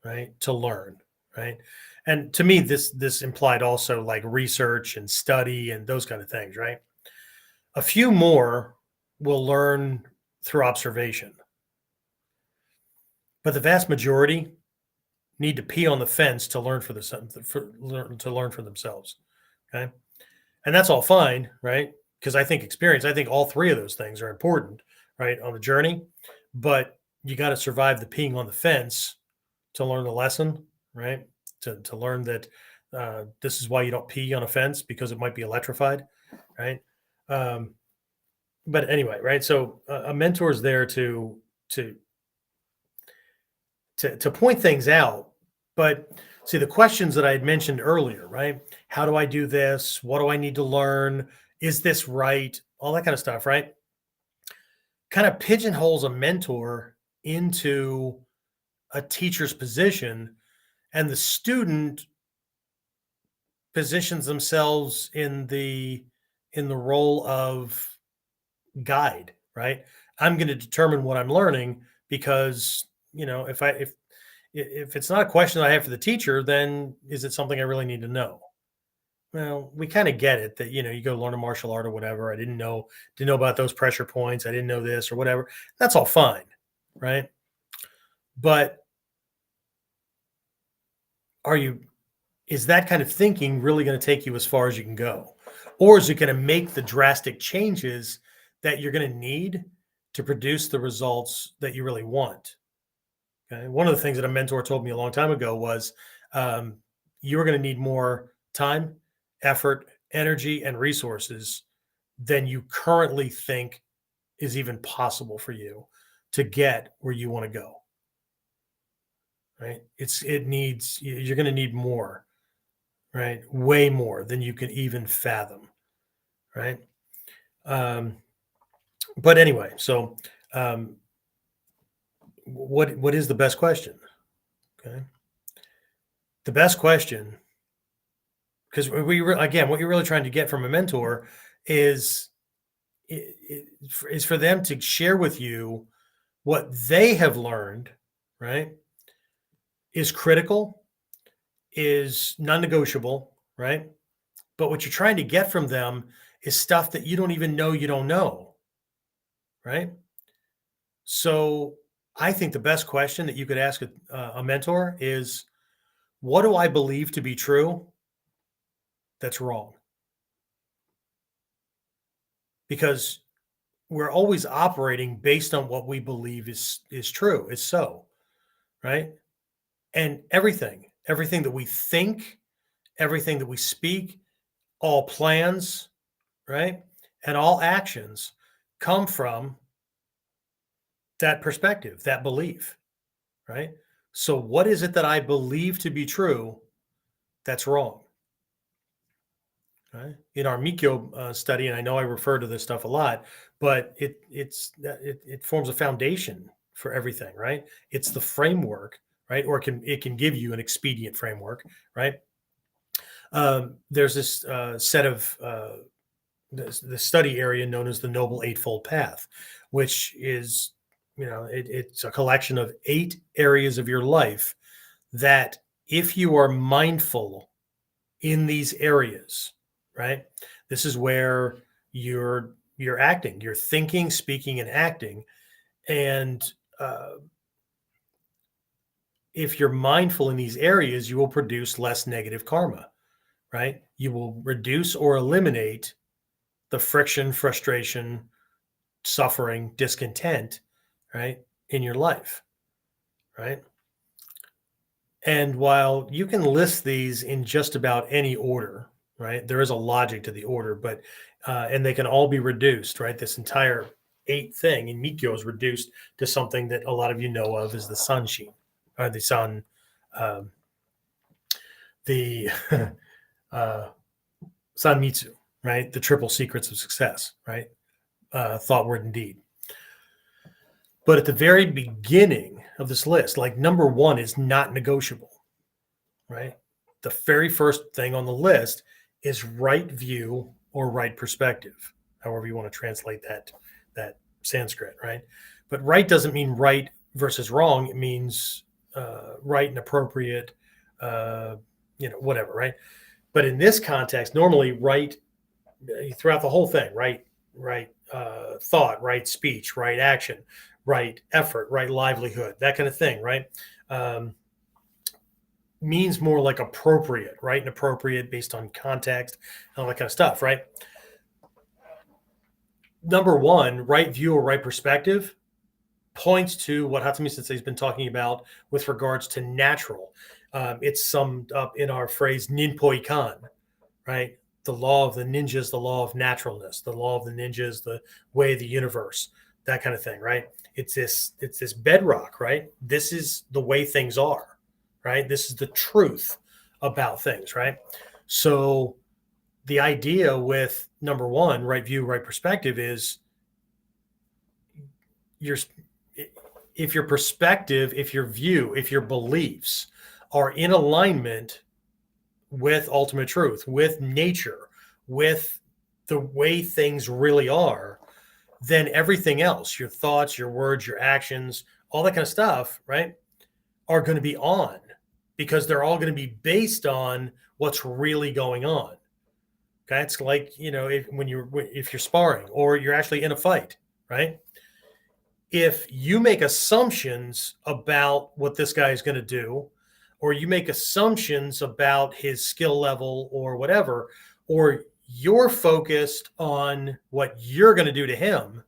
right, to learn, right." And to me, this implied also like research and study and those kind of things, right? A few more will learn through observation, but the vast majority need to pee on the fence to learn to learn for themselves. Okay, and that's all fine, right? Because I think all three of those things are important, right, on the journey. But you got to survive the peeing on the fence to learn the lesson, right? To learn that this is why you don't pee on a fence, because it might be electrified, right? Um, but anyway, right? So a mentor is there to to point things out. But see, the questions that I had mentioned earlier, right? How do I do this? What do I need to learn? Is this right? All that kind of stuff, right? Kind of pigeonholes a mentor into a teacher's position, and the student positions themselves in the role of guide, right? I'm going to determine what I'm learning, because if it's not a question I have for the teacher, then is it something I really need to know? Well, we kind of get it that you go learn a martial art or whatever. I didn't know about those pressure points. I didn't know this or whatever. That's all fine, right? But are you is that kind of thinking really going to take you as far as you can go? Or is it going to make the drastic changes that you're going to need to produce the results that you really want? Okay. One of the things that a mentor told me a long time ago was, um, you're going to need more time, effort, energy, and resources than you currently think is even possible for you to get where you want to go. Right. You're going to need more, right? Way more than you can even fathom. Right. Um, but anyway, so um, what is the best question? Okay. The best question, because again, what you're really trying to get from a mentor is is for them to share with you what they have learned, right? Is critical, is non-negotiable, right? But what you're trying to get from them is stuff that you don't even know you don't know, right? So I think the best question that you could ask a mentor is, what do I believe to be true that's wrong? Because we're always operating based on what we believe is true, is so, right? And everything that we think, everything that we speak, all plans, right? And all actions come from that perspective, that belief, right? So what is it that I believe to be true that's wrong. Right? In our Mikyo study, and I know I refer to this stuff a lot, but it forms a foundation for everything, right? It's the framework, right? Or it can give you an expedient framework, right? There's this set of the study area known as the Noble Eightfold Path, which is, it's a collection of 8 areas of your life that, if you are mindful in these areas, right? This is where you're acting, you're thinking, speaking, and acting. And if you're mindful in these areas, you will produce less negative karma, right? You will reduce or eliminate the friction, frustration, suffering, discontent, right, in your life, right? And while you can list these in just about any order, right, there is a logic to the order, but and they can all be reduced, right? This entire 8 thing in Mikyo is reduced to something that a lot of you know of as the Sanshin, or the San, the Sanmitsu, right? The triple secrets of success, right? Thought, word, and deed. But at the very beginning of this list, like number 1 is not negotiable, right? The very first thing on the list is right view or right perspective, however you want to translate that Sanskrit, right? But right doesn't mean right versus wrong. It means right and appropriate, whatever, right? But in this context, normally right, throughout the whole thing, right thought, right speech, right action, right effort, right livelihood, that kind of thing, right? Means more like appropriate, right? And appropriate based on context and all that kind of stuff, right? Number 1, right view or right perspective, points to what Hatsumi Sensei has been talking about with regards to natural. It's summed up in our phrase Ninpoi Kan, right? The law of the ninja is the law of naturalness. The law of the ninja is the way of the universe, that kind of thing, right? It's this bedrock, right? This is the way things are, right? This is the truth about things, right? So the idea with number 1, right view, right perspective, is if your perspective, if your view, if your beliefs are in alignment with ultimate truth, with nature, with the way things really are, then everything else, your thoughts, your words, your actions, all that kind of stuff, right, are going to be on, because they're all going to be based on what's really going on. Okay, it's like, if you're sparring or you're actually in a fight, right? If you make assumptions about what this guy is going to do, or you make assumptions about his skill level or whatever, or you're focused on what you're going to do to him,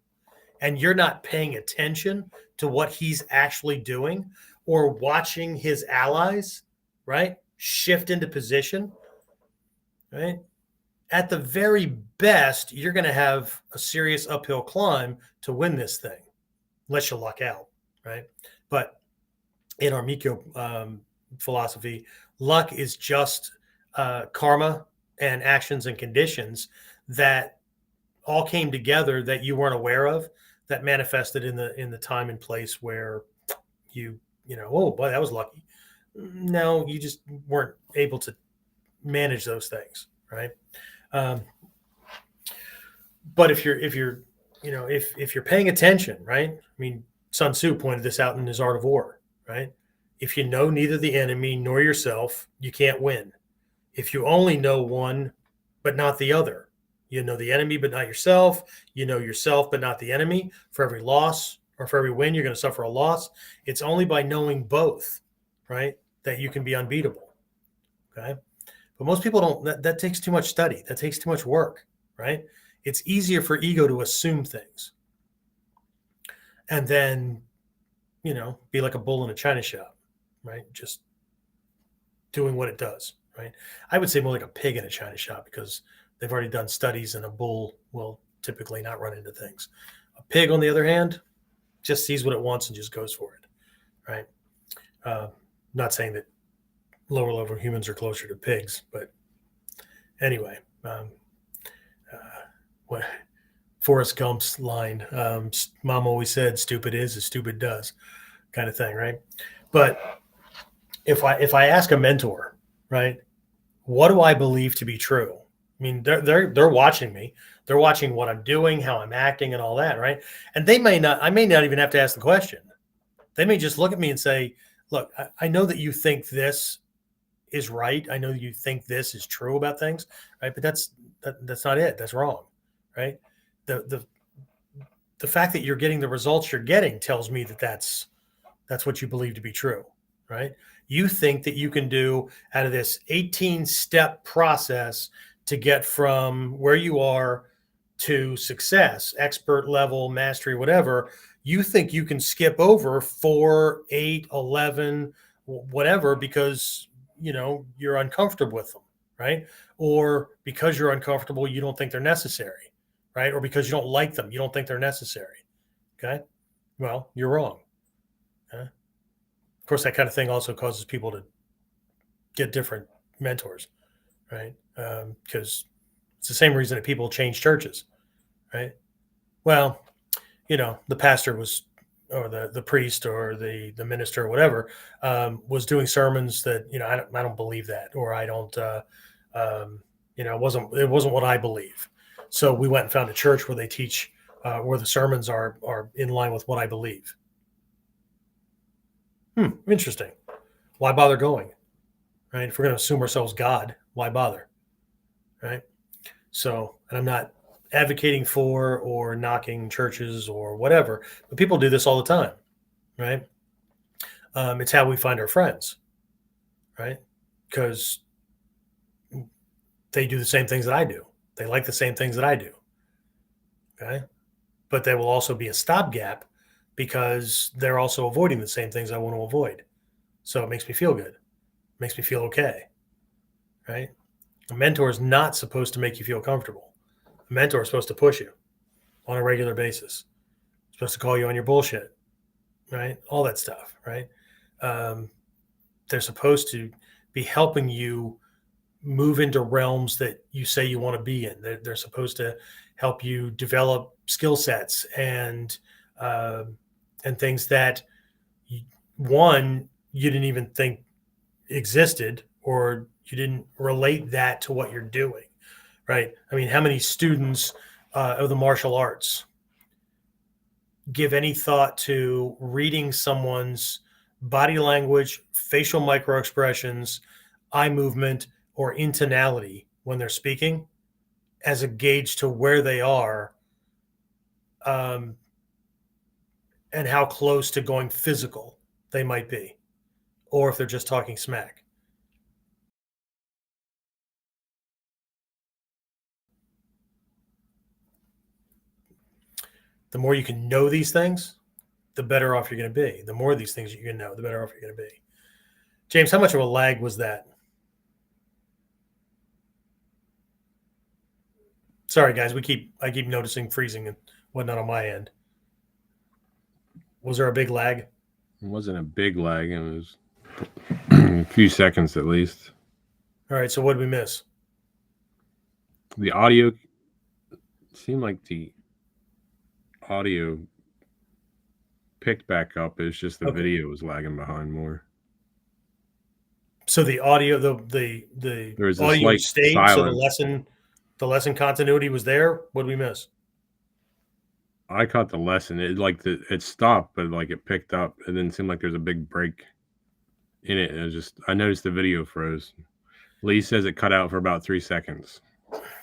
and you're not paying attention to what he's actually doing, or watching his allies, right, shift into position, right? At the very best, you're going to have a serious uphill climb to win this thing, unless you luck out, right? But in our Mikyo philosophy, luck is just karma and actions and conditions that all came together that you weren't aware of, that manifested in the time and place where oh boy, that was lucky. No, you just weren't able to manage those things, right? But if you're paying attention, right? I mean, Sun Tzu pointed this out in his Art of War, right? If you know neither the enemy nor yourself, you can't win. If you only know one, but not the other, you know the enemy, but not yourself. You know yourself, but not the enemy. For every loss or for every win, you're going to suffer a loss. It's only by knowing both, right, that you can be unbeatable. Okay. But most people don't, that takes too much study. That takes too much work, right? It's easier for ego to assume things and then, be like a bull in a china shop, right? Just doing what it does, right? I would say more like a pig in a china shop, because they've already done studies, and a bull will typically not run into things. A pig, on the other hand, just sees what it wants and just goes for it, right? Not saying that lower level humans are closer to pigs. But anyway, what Forrest Gump's line, Mom always said, "Stupid is as stupid does," kind of thing, right? But if I ask a mentor, right, what do I believe to be true? I mean, they're watching me. They're watching what I'm doing, how I'm acting, and all that, right? And they may not. I may not even have to ask the question. They may just look at me and say, "Look, I know that you think this is right. I know you think this is true about things, right? But that's not it. That's wrong, right? The the fact that you're getting the results you're getting tells me that that's what you believe to be true, right? You think that you can do out of this 18-step process to get from where you are to success, expert level, mastery, whatever. You think you can skip over 4, 8, 11, whatever, because you're uncomfortable with them, right? Or because you're uncomfortable, you don't think they're necessary, right? Or because you don't like them, you don't think they're necessary. Okay. Well, you're wrong. Okay? Of course, that kind of thing also causes people to get different mentors, right? Because it's the same reason that people change churches, right? Well, the pastor was, or the priest or the minister or whatever, was doing sermons that I don't believe that, or I don't, it wasn't what I believe. So we went and found a church where they teach, where the sermons are in line with what I believe. Interesting. Why bother going? Right? If we're going to assume ourselves God, why bother? Right? So, and I'm not advocating for or knocking churches or whatever, but people do this all the time, right? It's how we find our friends, right? Because they do the same things that I do. They like the same things that I do. Okay. But they will also be a stopgap because they're also avoiding the same things I want to avoid. So it makes me feel good. It makes me feel okay. Right. A mentor is not supposed to make you feel comfortable. A mentor is supposed to push you on a regular basis. Supposed to call you on your bullshit, right? All that stuff, right? They're supposed to be helping you move into realms that you say you want to be in. They're supposed to help you develop skill sets and things that you didn't even think existed, or you didn't relate that to what you're doing, right? I mean, how many students of the martial arts give any thought to reading someone's body language, facial microexpressions, eye movement, or intonality when they're speaking as a gauge to where they are, and how close to going physical they might be, or if they're just talking smack? The more you can know these things, the better off you're going to be. The more of these things you can know, the better off you're going to be. James, how much of a lag was that? Sorry, guys. I keep noticing freezing and whatnot on my end. Was there a big lag? It wasn't a big lag. It was a few seconds at least. All right. So what did we miss? The audio seemed like the audio picked back up. It's just the video was lagging behind more. So the audio, the There was a audio slight stayed. silence. So the lesson continuity was there. What did we miss? I caught the lesson. It stopped, but like it picked up. It didn't seem like there's a big break in it. I noticed the video froze. Lee says it cut out for about 3 seconds.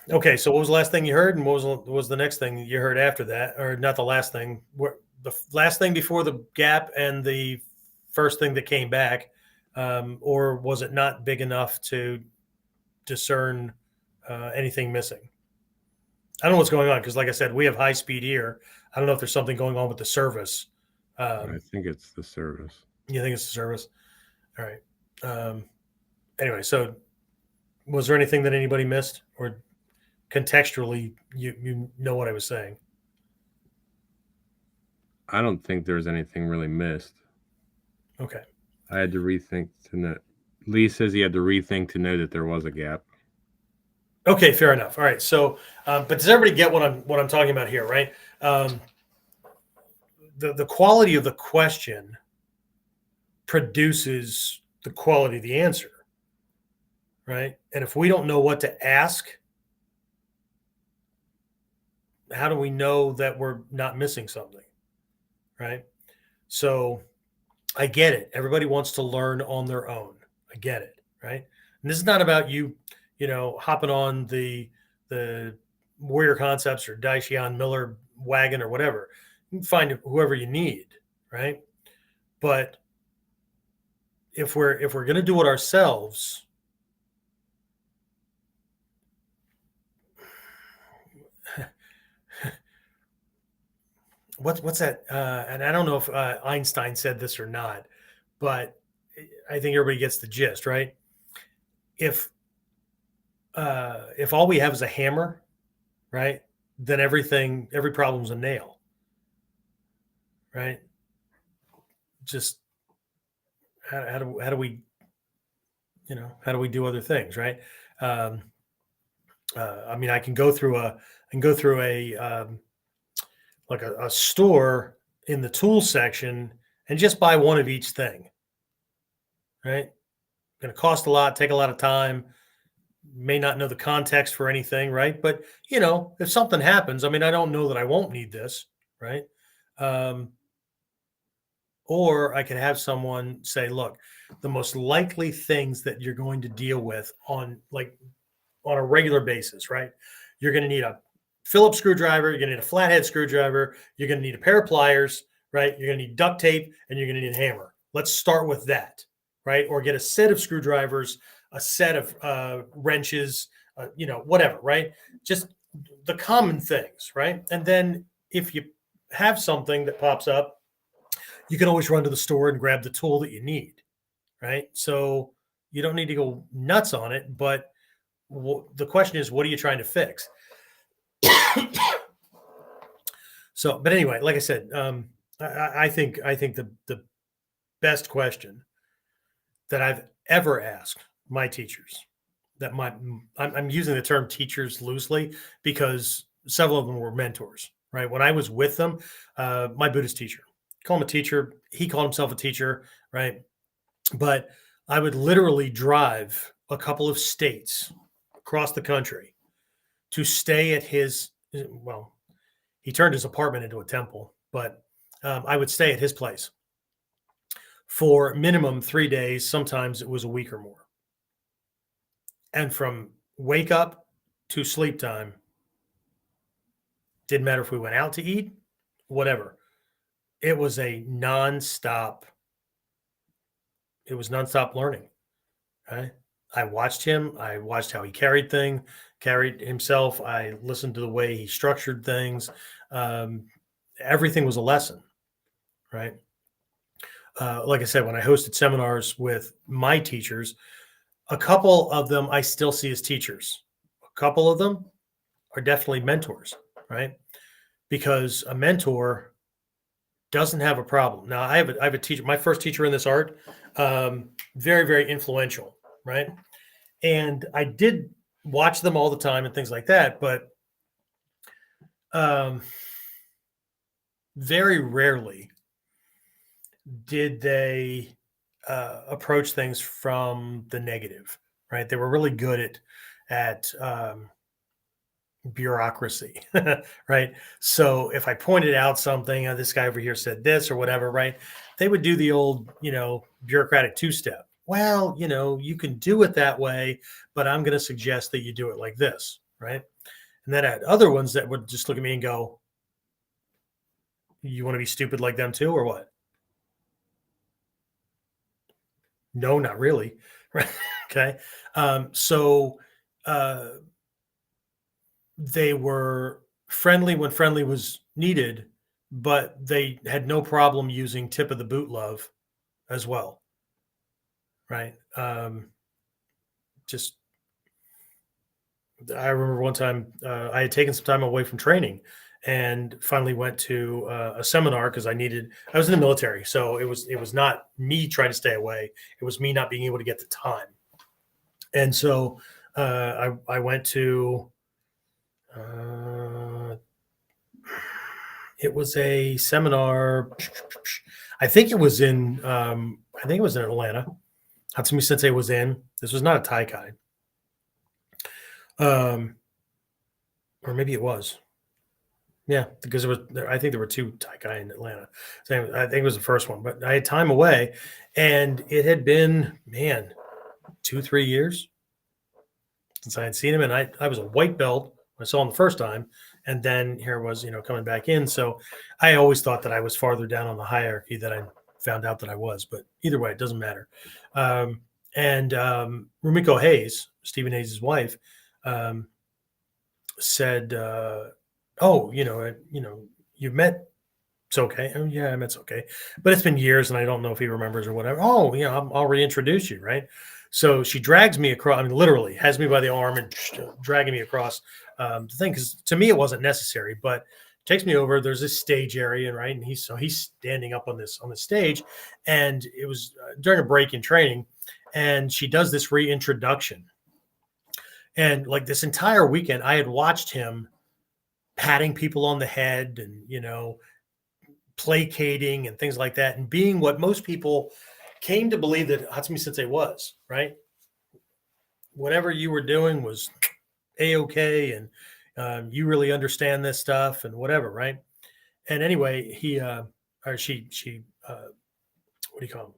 Okay, so what was the last thing you heard, and what was the next thing you heard after that, or not the last thing? The last thing before the gap and the first thing that came back, or was it not big enough to discern anything missing? I don't know what's going on because, like I said, we have high speed here. I don't know if there's something going on with the service. I think it's the service. You think it's the service? All right. Anyway, so was there anything that anybody missed, or contextually, you know what I was saying? I don't think there's anything really missed. Okay. I had to rethink to Lee says he had to rethink to know that there was a gap. Okay, fair enough. All right. So, but does everybody get what I'm talking about here, right? The quality of the question produces the quality of the answer, right? And if we don't know what to ask, how do we know that we're not missing something, right? So I get it. Everybody wants to learn on their own. I get it, right? And this is not about you, hopping on the Warrior Concepts or Daishion Miller wagon or whatever. You can find whoever you need, right? But if we're going to do it ourselves, what's that? And I don't know if Einstein said this or not, but I think everybody gets the gist, right? If all we have is a hammer, right, then every problem's a nail, right? Just how do we, how do we do other things, right? I mean, I can go through a like a store in the tool section and just buy one of each thing, right? Going to cost a lot, take a lot of time, may not know the context for anything, right? But if something happens, I mean, I don't know that I won't need this, right? Or I could have someone say, look, the most likely things that you're going to deal with on a regular basis, right? You're going to need a Phillips screwdriver, you're going to need a flathead screwdriver, you're going to need a pair of pliers, right? You're going to need duct tape, and you're going to need a hammer. Let's start with that, right? Or get a set of screwdrivers, a set of wrenches, whatever, right? Just the common things, right? And then if you have something that pops up, you can always run to the store and grab the tool that you need, right? So you don't need to go nuts on it, but the question is, what are you trying to fix? So, but anyway, like I said, I think the best question that I've ever asked my teachers, I'm using the term teachers loosely because several of them were mentors, right? When I was with them, my Buddhist teacher, call him a teacher, he called himself a teacher, right? But I would literally drive a couple of states across the country to stay at his, well, he turned his apartment into a temple, but I would stay at his place for minimum 3 days. Sometimes it was a week or more. And from wake up to sleep time, didn't matter if we went out to eat, whatever. It was nonstop learning. Right? I watched him. I watched how he carried himself. I listened to the way he structured things. Everything was a lesson, right? Like I said, when I hosted seminars with my teachers, a couple of them I still see as teachers. A couple of them are definitely mentors, right? Because a mentor doesn't have a problem. Now, I have a teacher, my first teacher in this art, very, very influential, right? And I did watch them all the time and things like that, but very rarely did they approach things from the negative, right? They were really good at bureaucracy, right? So if I pointed out something, this guy over here said this or whatever, right? They would do the old, bureaucratic two-step. Well, you can do it that way, but I'm going to suggest that you do it like this, right? And then I had other ones that would just look at me and go, you want to be stupid like them too, or what? No, not really. Right. Okay. So they were friendly when friendly was needed, but they had no problem using tip of the boot love as well. Right. I remember one time I had taken some time away from training, and finally went to a seminar because I was in the military. So it was not me trying to stay away. It was me not being able to get the time. And so I went to, it was a seminar. I think it was in Atlanta. Hatsumi Sensei was in. This was not a Taikai. Or maybe it was. Yeah, because I think there were two Taikai in Atlanta. So I think it was the first one, but I had time away, and it had been, man, 2-3 years since I had seen him, and I was a white belt when I saw him the first time, and then here I was, coming back in. So I always thought that I was farther down on the hierarchy than I found out that I was, but either way, it doesn't matter. And Rumiko Hayes, Stephen Hayes' wife, said, "Oh, you've met Soke." Oh, yeah, I met Soke, but it's been years, and I don't know if he remembers or whatever. Oh, I'll reintroduce you, right? So she drags me across. I mean, literally has me by the arm and dragging me across the thing, because to me it wasn't necessary, but takes me over. There's this stage area, right? And he's standing up on the stage, and it was during a break in training, and she does this reintroduction. And like this entire weekend, I had watched him patting people on the head and, placating and things like that, and being what most people came to believe that Hatsumi Sensei was, right? Whatever you were doing was A-okay, and you really understand this stuff and whatever, right? And anyway, she what do you call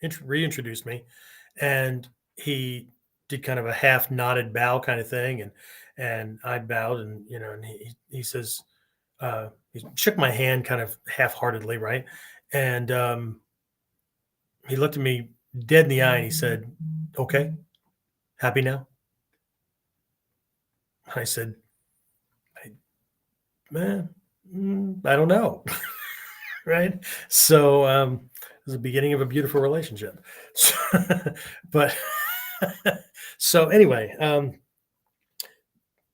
him? Reintroduced me, and he did kind of a half nodded bow kind of thing, and I bowed, and and he says, he shook my hand kind of half-heartedly, right? And he looked at me dead in the eye and he said, "Okay, happy now?" I said, I don't know. Right? So it was the beginning of a beautiful relationship. But so anyway,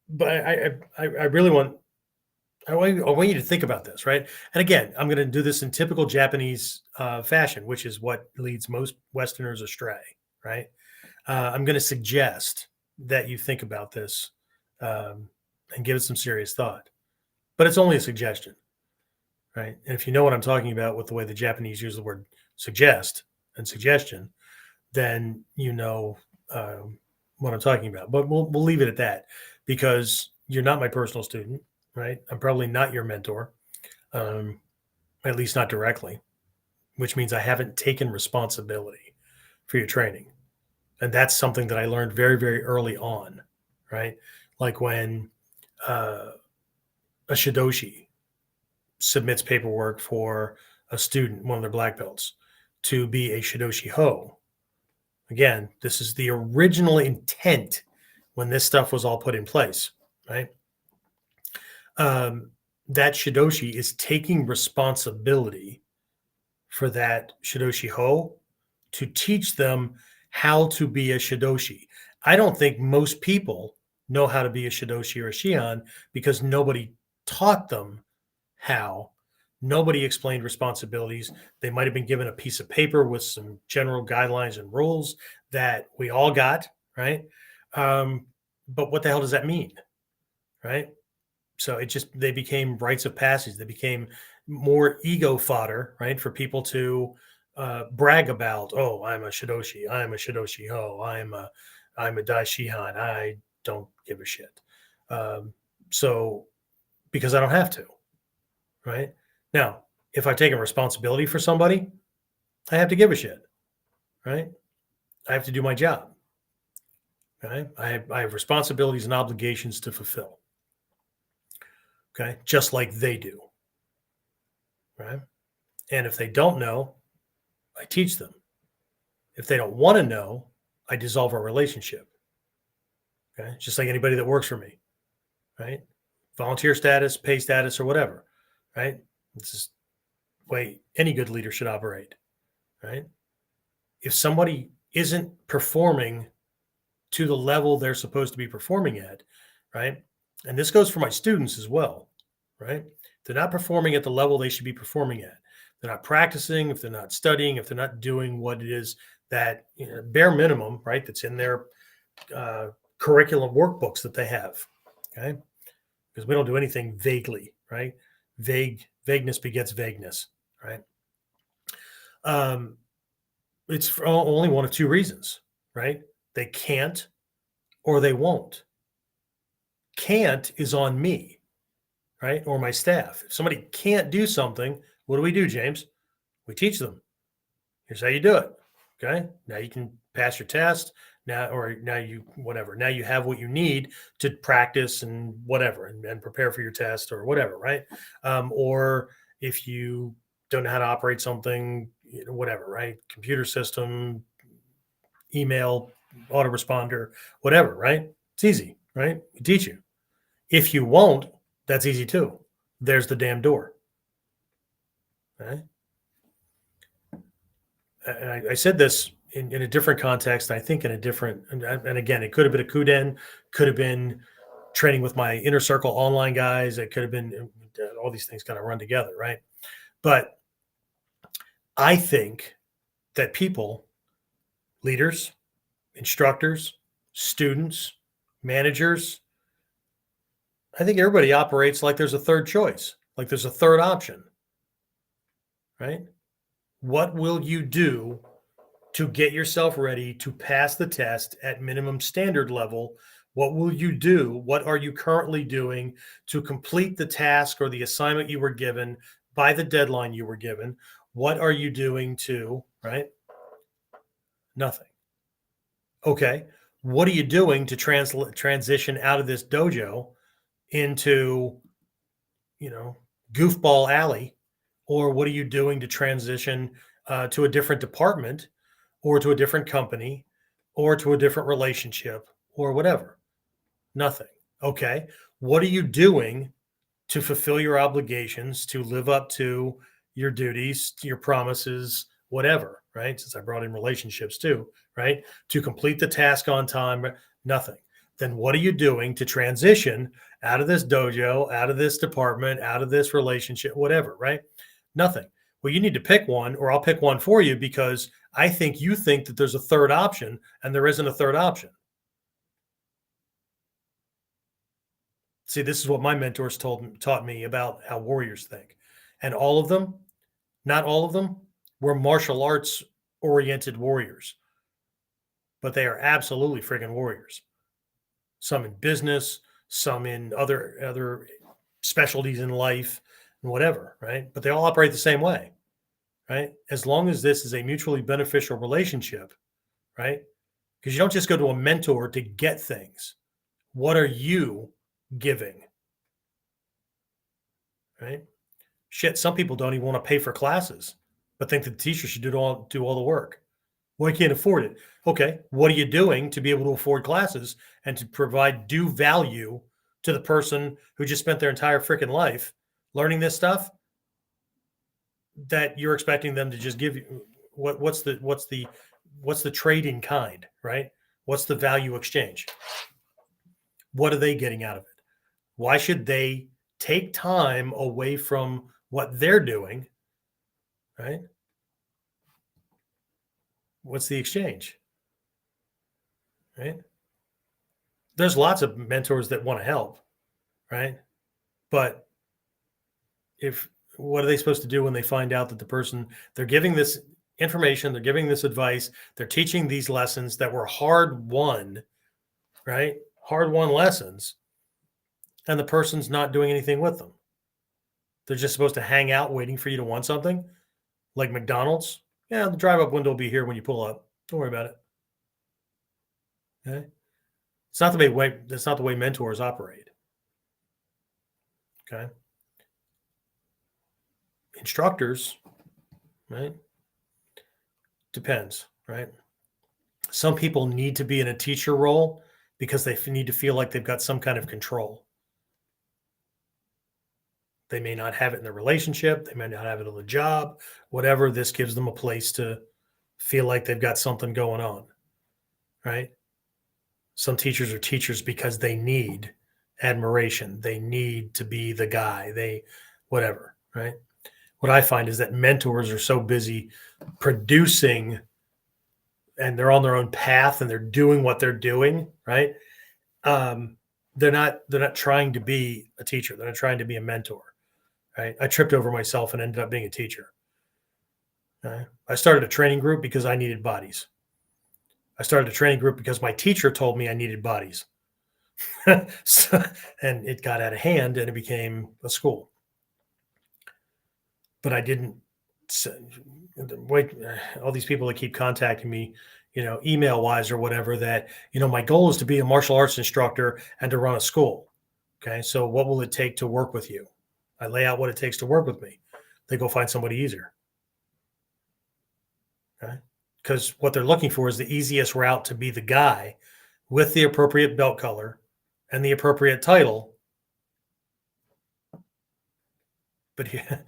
but I really want you to think about this, right? And again, I'm going to do this in typical Japanese fashion, which is what leads most Westerners astray, right? I'm going to suggest that you think about this and give it some serious thought, but it's only a suggestion, right? And if you know what I'm talking about with the way the Japanese use the word suggest and suggestion, then you know what I'm talking about. But we'll leave it at that, because you're not my personal student, right? I'm probably not your mentor, at least not directly, which means I haven't taken responsibility for your training. And that's something that I learned very, very early on, right? Like when a Shidoshi submits paperwork for a student, one of their black belts, to be a Shidoshi Ho. Again, this is the original intent when this stuff was all put in place, right? That Shidoshi is taking responsibility for that Shidoshi Ho to teach them how to be a Shidoshi. I don't think most people know how to be a Shidoshi or a Shihan because nobody taught them how. Nobody explained responsibilities. They might have been given a piece of paper with some general guidelines and rules that we all got, right? But what the hell does that mean, right? So they became rites of passage. They became more ego fodder, right? For people to brag about, oh, I'm a Shidoshi, I'm a Shidoshi Ho, I'm a Dai Shihan. I don't give a shit. So because I don't have to, right? Now, if I've taken responsibility for somebody, I have to give a shit, right? I have to do my job. Okay. I have responsibilities and obligations to fulfill. Okay. Just like they do. Right. And if they don't know, I teach them. If they don't want to know, I dissolve our relationship. Okay. Just like anybody that works for me. Right. Volunteer status, pay status, or whatever. Right. This is the way any good leader should operate. Right. If somebody isn't performing to the level they're supposed to be performing at, right? And this goes for my students as well, right? They're not performing at the level they should be performing at. They're not practicing, if they're not studying, if they're not doing what it is that, bare minimum, right, that's in their curriculum workbooks that they have, okay? Because we don't do anything vaguely, right? Vagueness begets vagueness, right? It's for only one of two reasons, right? They can't or they won't. Can't is on me, right? Or my staff. If somebody can't do something, what do, James? We teach them. Here's how you do it. Okay. Now you can pass your test. Now you whatever. Now you have what you need to practice and whatever and prepare for your test or whatever, right? Or if you don't know how to operate something, whatever, right? Computer system, email, autoresponder, whatever, right? It's easy, right? We teach you. If you won't, that's easy too. There's the damn door. Okay. And I said this in a different context. I think in a different, and again, it could have been a KUDEN, could have been training with my inner circle online guys. It could have been all these things kind of run together, right? But I think that people, leaders, instructors, students, managers, I think everybody operates like there's a third choice, like there's a third option, right? What will you do to get yourself ready to pass the test at minimum standard level? What will you do? What are you currently doing to complete the task or the assignment you were given by the deadline you were given? What are you doing to, right? Nothing. Okay. What are you doing to transition out of this dojo into, goofball alley? Or what are you doing to transition to a different department or to a different company or to a different relationship or whatever? Nothing. Okay. What are you doing to fulfill your obligations, to live up to your duties, to your promises, whatever, right? Since I brought in relationships too, right? To complete the task on time, nothing. Then what are you doing to transition out of this dojo, out of this department, out of this relationship, whatever, right? Nothing. Well, you need to pick one, or I'll pick one for you because I think you think that there's a third option and there isn't a third option. See, this is what my mentors taught me about how warriors think. And all of them, not all of them, were martial arts oriented warriors, but they are absolutely friggin' warriors. Some in business, some in other specialties in life and whatever, right? But they all operate the same way, right? As long as this is a mutually beneficial relationship, right? Because you don't just go to a mentor to get things. What are you giving? Right? Shit, some people don't even want to pay for classes, but think that the teacher should do all the work. Well, I can't afford it. Okay, what are you doing to be able to afford classes and to provide due value to the person who just spent their entire freaking life learning this stuff that you're expecting them to just give you? What's the trade in kind, right? What's the value exchange? What are they getting out of it? Why should they take time away from what they're doing, right? What's the exchange, right? There's lots of mentors that want to help, right? But what are they supposed to do when they find out that the person they're giving this information, they're giving this advice, they're teaching these lessons that were hard won, right? Hard won lessons, and the person's not doing anything with them. They're just supposed to hang out waiting for you to want something, like McDonald's. Yeah, the drive-up window will be here when you pull up. Don't worry about it. Okay, it's not the way. That's not the way mentors operate. Okay, instructors, right? Depends, right? Some people need to be in a teacher role because they need to feel like they've got some kind of control. They may not have it in their relationship. They may not have it on the job, whatever. This gives them a place to feel like they've got something going on, right? Some teachers are teachers because they need admiration. They need to be the guy. Whatever, right? What I find is that mentors are so busy producing, and they're on their own path and they're doing what they're doing, right? They're not trying to be a teacher. They're not trying to be a mentor, right? I tripped over myself and ended up being a teacher. I started a training group because I needed bodies. I started a training group because my teacher told me I needed bodies. So, and it got out of hand and it became a school. But I didn't wait. All these people that keep contacting me, email wise or whatever, that, my goal is to be a martial arts instructor and to run a school. Okay. So what will it take to work with you? I lay out what it takes to work with me. They go find somebody easier. Okay. Because what they're looking for is the easiest route to be the guy with the appropriate belt color and the appropriate title. But yeah,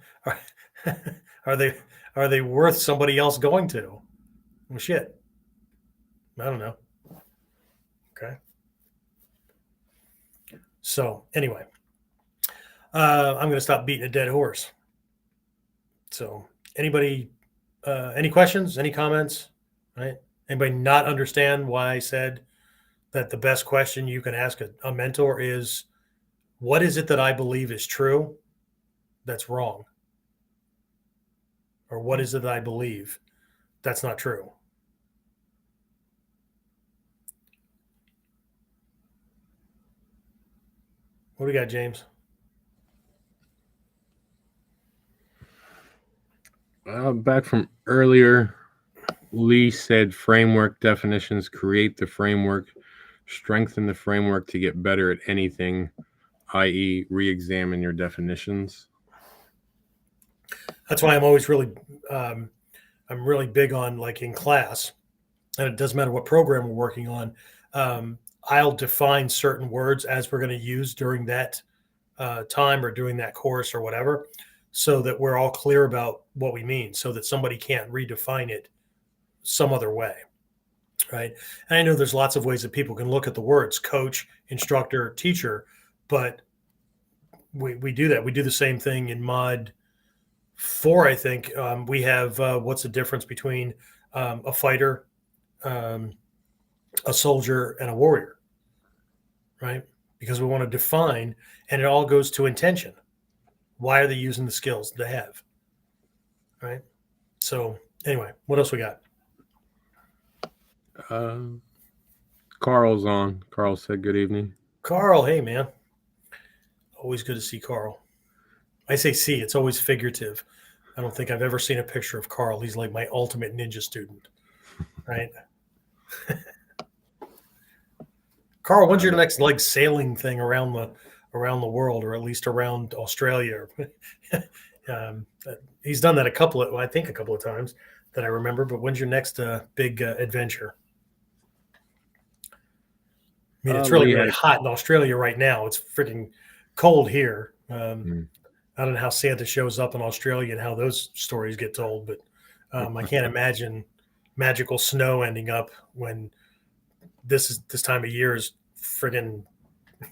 are they worth somebody else going to? Well, shit. I don't know. Okay. So anyway, I'm going to stop beating a dead horse. So anybody, any questions, any comments, right? Anybody not understand why I said that the best question you can ask a mentor is, what is it that I believe is true that's wrong? Or what is it that I believe that's not true? What do we got, James? Back from earlier, Lee said framework definitions create the framework, strengthen the framework to get better at anything, i.e., re-examine your definitions. That's why I'm always really, I'm really big on, like, in class, and it doesn't matter what program we're working on. I'll define certain words as we're going to use during that time or doing that course or whatever, so that we're all clear about what we mean, so that somebody can't redefine it some other way, right? And I know there's lots of ways that people can look at the words coach, instructor, teacher, but we do that. We do the same thing in Mod 4, I think. We have what's the difference between a fighter, a soldier, and a warrior, right? Because we want to define, and it all goes to intention. Why are they using the skills they have, right? So anyway, what else we got? Carl's on. Carl said good evening. Carl, hey man, always good to see Carl. I say see, it's always figurative. I don't think I've ever seen a picture of Carl. He's like my ultimate ninja student, right? Carl, when's your next like sailing thing around the world, or at least around Australia? He's done that a couple of times that I remember. But when's your next big adventure? I mean, it's really hot in Australia right now. It's freaking cold here. I don't know how Santa shows up in Australia and how those stories get told, but I can't imagine magical snow ending up when this time of year is friggin'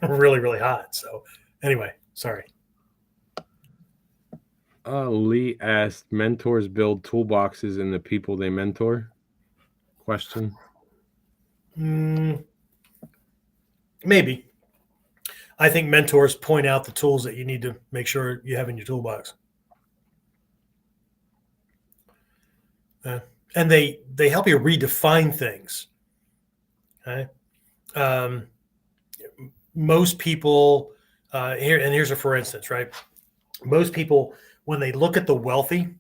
really, really hot. So anyway, sorry. Lee asked, mentors build toolboxes in the people they mentor? Question. Maybe. I think mentors point out the tools that you need to make sure you have in your toolbox. And they help you redefine things. Okay. Most people here's a for instance, right? Most people, when they look at the wealthy,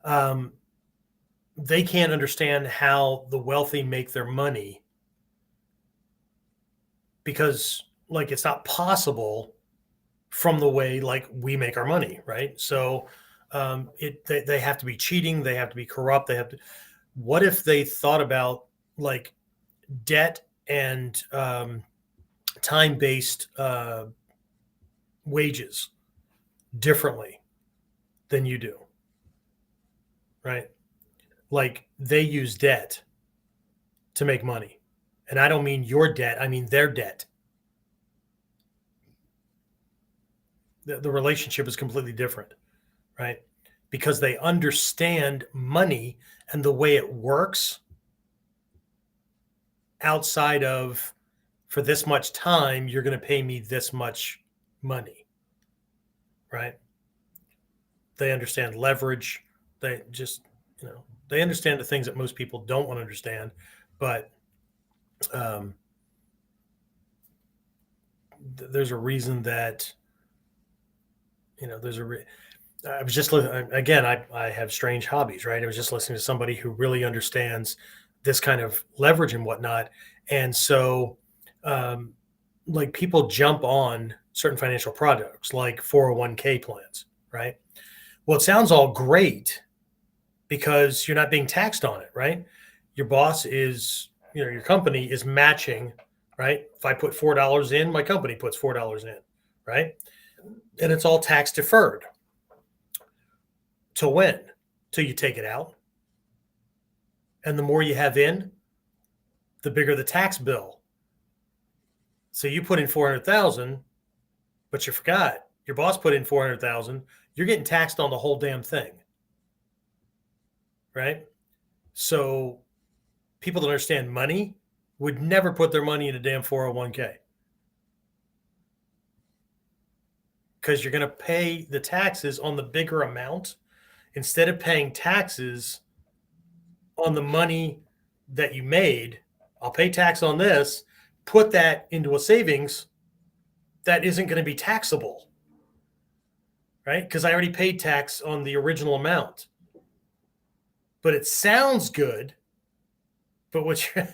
they can't understand how the wealthy make their money, because like it's not possible from the way like we make our money, right? So they have to be cheating, they have to be corrupt, what if they thought about like debt and time-based wages differently than you do, right? Like they use debt to make money. And I don't mean your debt, I mean their debt. the relationship is completely different, right? Because they understand money and the way it works outside of, for this much time, you're going to pay me this much money, right? They understand leverage. They just, they understand the things that most people don't want to understand. But there's a reason that, I was just again, I have strange hobbies, right? I was just listening to somebody who really understands this kind of leverage and whatnot. And so, like, people jump on certain financial products like 401k plans, right? Well, it sounds all great because you're not being taxed on it, right? Your boss is, your company is matching, right? If I put $4 in, my company puts $4 in, right? And it's all tax deferred. Till when? Till you take it out. And the more you have in, the bigger the tax bill. So you put in 400,000, but you forgot your boss put in 400,000. You're getting taxed on the whole damn thing, right? So people that understand money would never put their money in a damn 401k because you're going to pay the taxes on the bigger amount instead of paying taxes on the money that you made. I'll pay tax on this, put that into a savings that isn't going to be taxable, right? Because I already paid tax on the original amount. But it sounds good, but what you're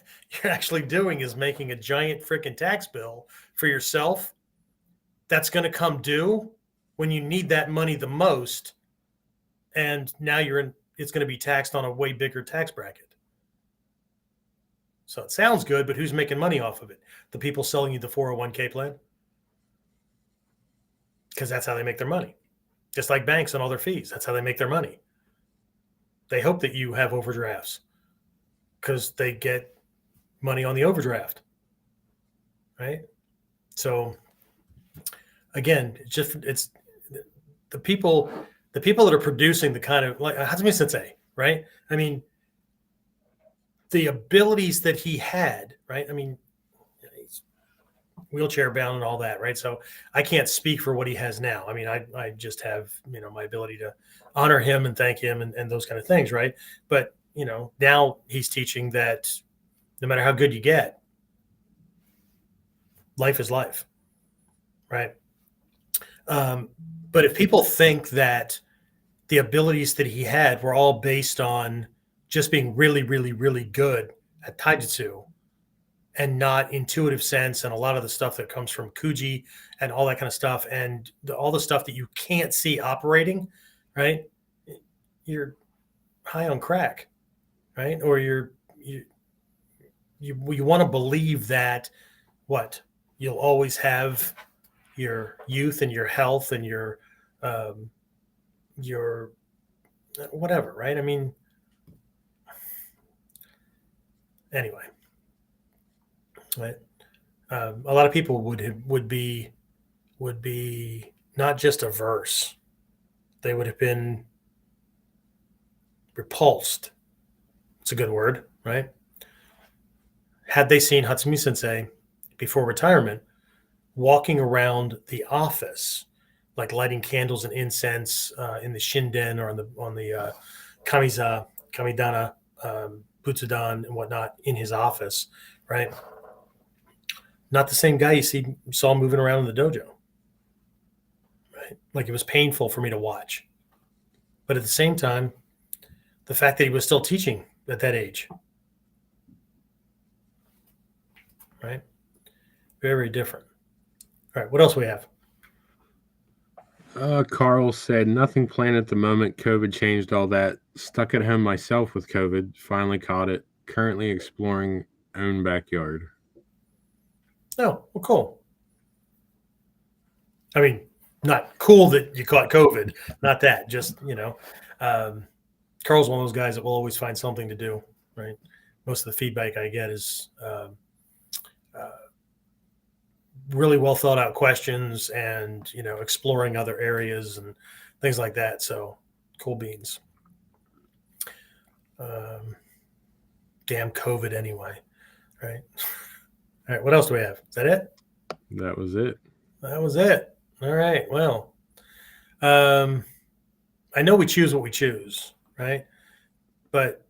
actually doing is making a giant freaking tax bill for yourself that's going to come due when you need that money the most. And now it's going to be taxed on a way bigger tax bracket. So it sounds good, but who's making money off of it? The people selling you the 401k plan? Because that's how they make their money. Just like banks and all their fees. That's how they make their money. They hope that you have overdrafts because they get money on the overdraft, right? So again, it's the people that are producing the kind of, like Hatsumi Sensei, right? I mean, the abilities that he had, right? I mean, he's wheelchair bound and all that, right? So I can't speak for what he has now. I mean, I just have, my ability to honor him and thank him and those kind of things, right? But, now he's teaching that no matter how good you get, life is life, right? But if people think that the abilities that he had were all based on just being really, really, really good at taijutsu and not intuitive sense and a lot of the stuff that comes from Kuji and all that kind of stuff and all the stuff that you can't see operating, right? You're high on crack, right? Or you want to believe that you'll always have your youth and your health and your whatever, right? I mean, anyway, right? A lot of people would be not just averse; they would have been repulsed. It's a good word, right? Had they seen Hatsumi Sensei before retirement walking around the office, like lighting candles and incense in the shinden or on the kamidana, butsudan and whatnot in his office, right? Not the same guy you saw moving around in the dojo, right? Like, it was painful for me to watch. But at the same time, the fact that he was still teaching at that age, right? Very, very different. All right, what else we have? Carl said, nothing planned at the moment. COVID changed all that. Stuck at home myself with COVID. Finally caught it. Currently exploring own backyard. Oh, well, cool. I mean, not cool that you caught COVID. Not that. Just, Carl's one of those guys that will always find something to do, right? Most of the feedback I get is really well thought out questions, and exploring other areas and things like that. So cool beans. Damn COVID anyway, right? All right, what else do we have? Is that it? That was it. That was it. All right. Well, I know we choose what we choose, right? But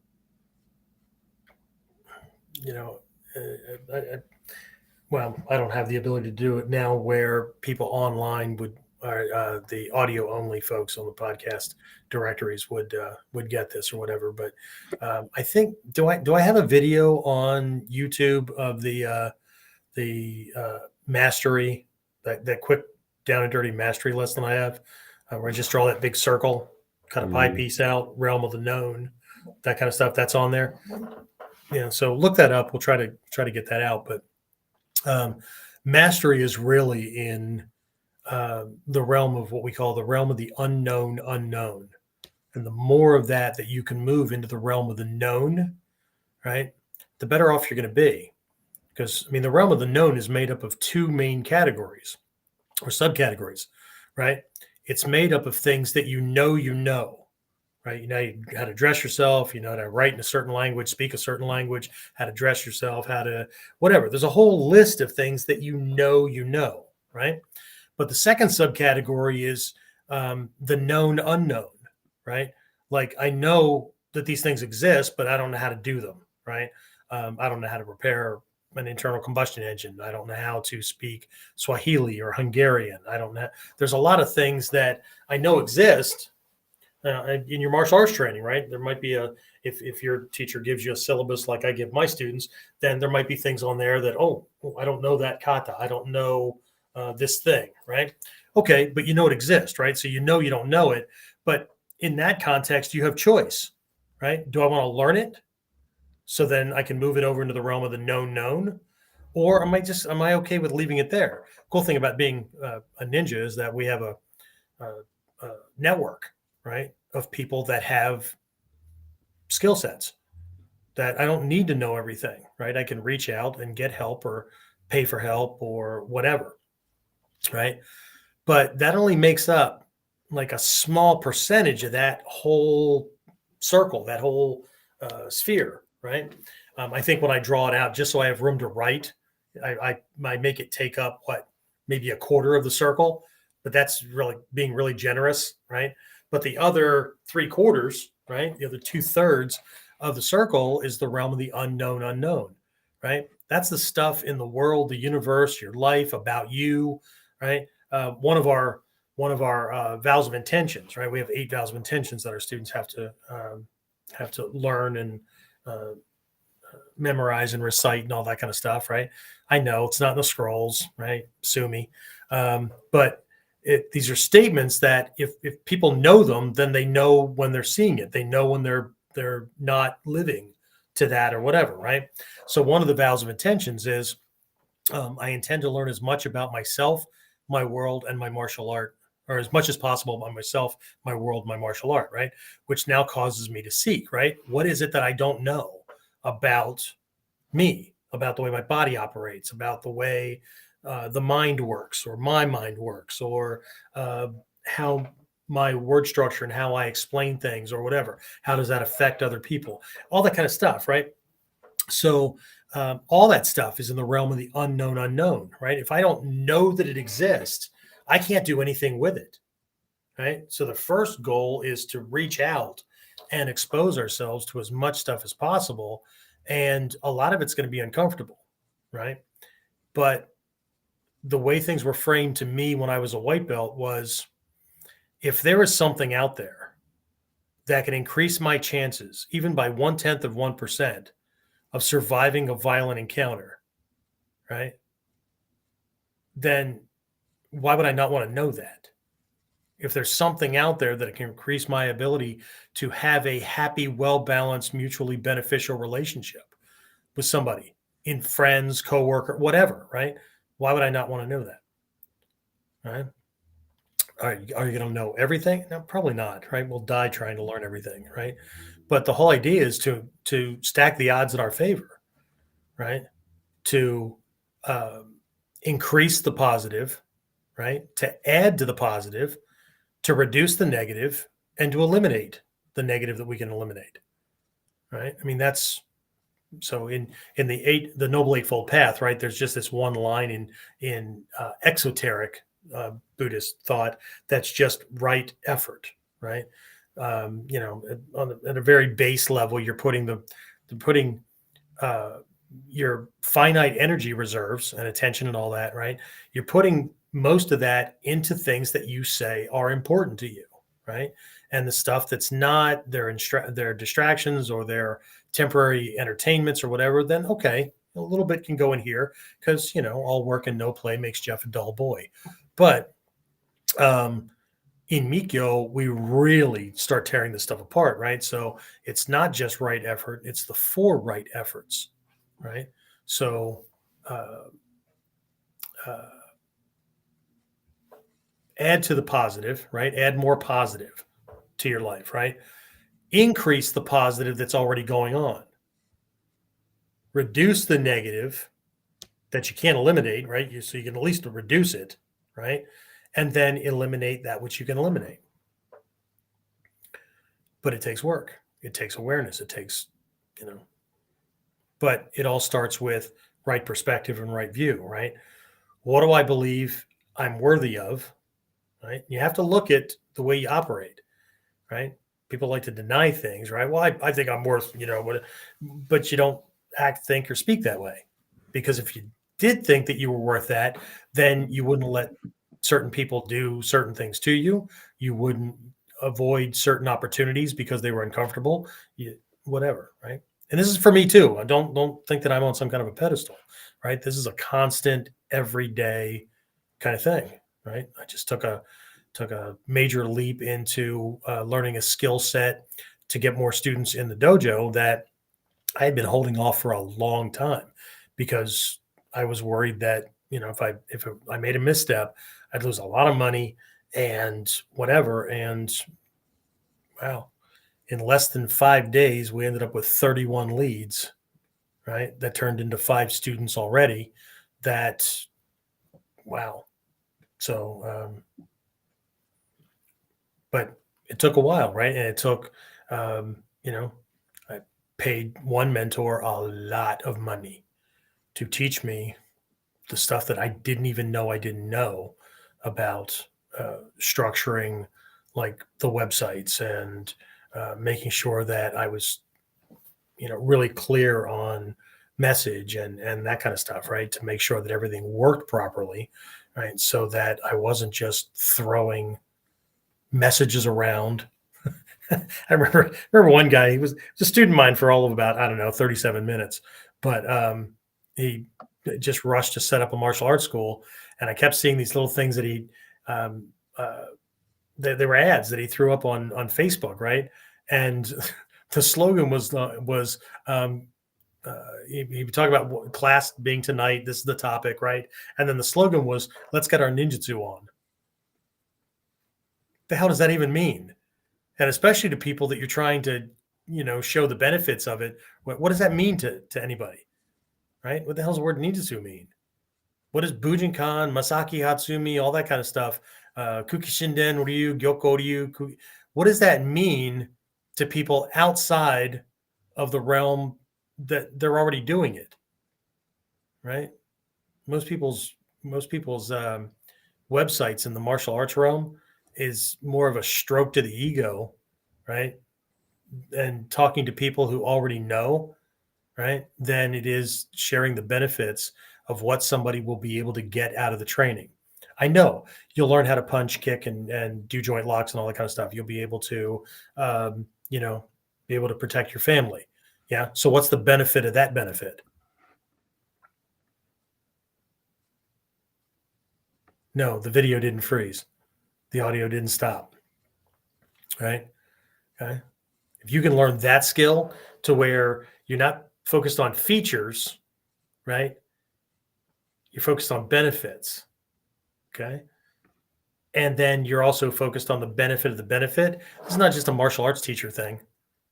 I don't have the ability to do it now, where people online would, or the audio only folks on the podcast directories would get this or whatever. But I think, do I have a video on YouTube of the mastery, that quick down and dirty mastery lesson I have, where I just draw that big circle, cut a pie piece out, realm of the known, that kind of stuff. That's on there. So look that up. We'll try to get that out. But mastery is really in the realm of what we call the realm of the unknown unknown. And the more of that you can move into the realm of the known, right, the better off you're going to be. Because, the realm of the known is made up of two main categories or subcategories, right? It's made up of things that right? You know how to dress yourself, how to write in a certain language, speak a certain language, how to dress yourself, how to whatever. There's a whole list of things that right? But the second subcategory is the known unknown, right? Like, I know that these things exist, but I don't know how to do them, right? I don't know how to repair an internal combustion engine. I don't know how to speak Swahili or Hungarian. I don't know. There's a lot of things that I know exist in your martial arts training, right? There might be if your teacher gives you a syllabus like I give my students, then there might be things on there that, I don't know that kata. I don't know this thing, right? Okay, but it exists, right? So you don't know it, but in that context, you have choice, right? Do I want to learn it so then I can move it over into the realm of the known, or am I okay with leaving it there? Cool thing about being a ninja is that we have a network, right, of people that have skill sets that I don't need to know everything, right? I can reach out and get help or pay for help or whatever, right? But that only makes up like a small percentage of that whole circle, that whole sphere, right? I think when I draw it out, just so I have room to write, I make it take up maybe a quarter of the circle, but that's really being really generous, right? But the other 3/4, right? The other 2/3 of the circle is the realm of the unknown, right? That's the stuff in the world, the universe, your life, about you, right? One of our vows of intentions, right? We have 8 vows of intentions that our students have to learn and memorize and recite and all that kind of stuff, right? I know it's not in the scrolls, right? Sue me. But these are statements that if people know them, then they know when they're seeing it. They know when they're not living to that or whatever, right? So one of the vows of intentions is I intend to learn as much about myself, my world, and my martial art, or as much as possible about myself, my world, my martial art, right? Which now causes me to seek, right? What is it that I don't know about me, about the way my body operates, about the way the mind works, or my mind works, or how my word structure and how I explain things or whatever. How does that affect other people? All that kind of stuff, right? So all that stuff is in the realm of the unknown, right? If I don't know that it exists, I can't do anything with it, right? So the first goal is to reach out and expose ourselves to as much stuff as possible. And a lot of it's going to be uncomfortable, right? But the way things were framed to me when I was a white belt was, if there is something out there that can increase my chances, even by 0.1% of surviving a violent encounter, right? Then why would I not want to know that? If there's something out there that can increase my ability to have a happy, well-balanced, mutually beneficial relationship with somebody, in friends, coworker, whatever, right? Why would I not want to know that? Right? Are you going to know everything? No, probably not, right? We'll die trying to learn everything, right? But the whole idea is to stack the odds in our favor, right? To increase the positive, right? To add to the positive, to reduce the negative, and to eliminate the negative that we can eliminate, right? I mean, that's so in the Noble Eightfold Path, right? There's just this one line in exoteric Buddhist thought that's just right effort, right? At a very base level, you're putting your finite energy reserves and attention and all that, right? You're putting most of that into things that you say are important to you, right? And the stuff that's not their distractions or their temporary entertainments or whatever, then okay, a little bit can go in here because all work and no play makes Jeff a dull boy. But in Mikyo, we really start tearing this stuff apart, right? So it's not just right effort; it's the four right efforts, right? So add to the positive, right? Add more positive to your life, right? Increase the positive that's already going on. Reduce the negative that you can't eliminate, right? So you can at least reduce it, right? And then eliminate that which you can eliminate. But it takes work. It takes awareness. It takes, but it all starts with right perspective and right view, right? What do I believe I'm worthy of, right? You have to look at the way you operate, right? People like to deny things, right? Well, I think I'm worth, but you don't act, think, or speak that way. Because if you did think that you were worth that, then you wouldn't let certain people do certain things to you. You wouldn't avoid certain opportunities because they were uncomfortable, whatever, right? And this is for me too. I don't think that I'm on some kind of a pedestal, right? This is a constant, everyday kind of thing, right? I just took a major leap into learning a skill set to get more students in the dojo that I had been holding off for a long time because I was worried that if I made a misstep, I'd lose a lot of money and whatever. And wow, in less than 5 days, we ended up with 31 leads, right? That turned into 5 students already. Wow. So, but it took a while, right? And it took, I paid one mentor a lot of money to teach me the stuff that I didn't even know I didn't know about structuring like the websites and making sure that I was, really clear on message and that kind of stuff, right? To make sure that everything worked properly, right? So that I wasn't just throwing messages around. I remember one guy, he was a student of mine for all of about, 37 minutes, but he just rushed to set up a martial arts school. And I kept seeing these little things that they were ads that he threw up on Facebook, right? And the slogan was he would talk about class being tonight. This is the topic, right? And then the slogan was, "Let's get our ninjutsu on." The hell does that even mean? And especially to people that you're trying to, show the benefits of it. What does that mean to anybody, right? What the hell does the word ninjutsu mean? What does Bujinkan, Masaki Hatsumi, all that kind of stuff, Kukishinden Ryu, Gyoko Ryu, what does that mean to people outside of the realm that they're already doing it, right? Most people's websites in the martial arts realm is more of a stroke to the ego, right? And talking to people who already know, right? Than it is sharing the benefits of what somebody will be able to get out of the training. I know you'll learn how to punch, kick, and do joint locks and all that kind of stuff. You'll be able to, be able to protect your family. Yeah. So what's the benefit of that benefit? No, the video didn't freeze. The audio didn't stop. Right. Okay. If you can learn that skill to where you're not focused on features, right? You're focused on benefits. Okay. And then you're also focused on the benefit of the benefit. This is not just a martial arts teacher thing.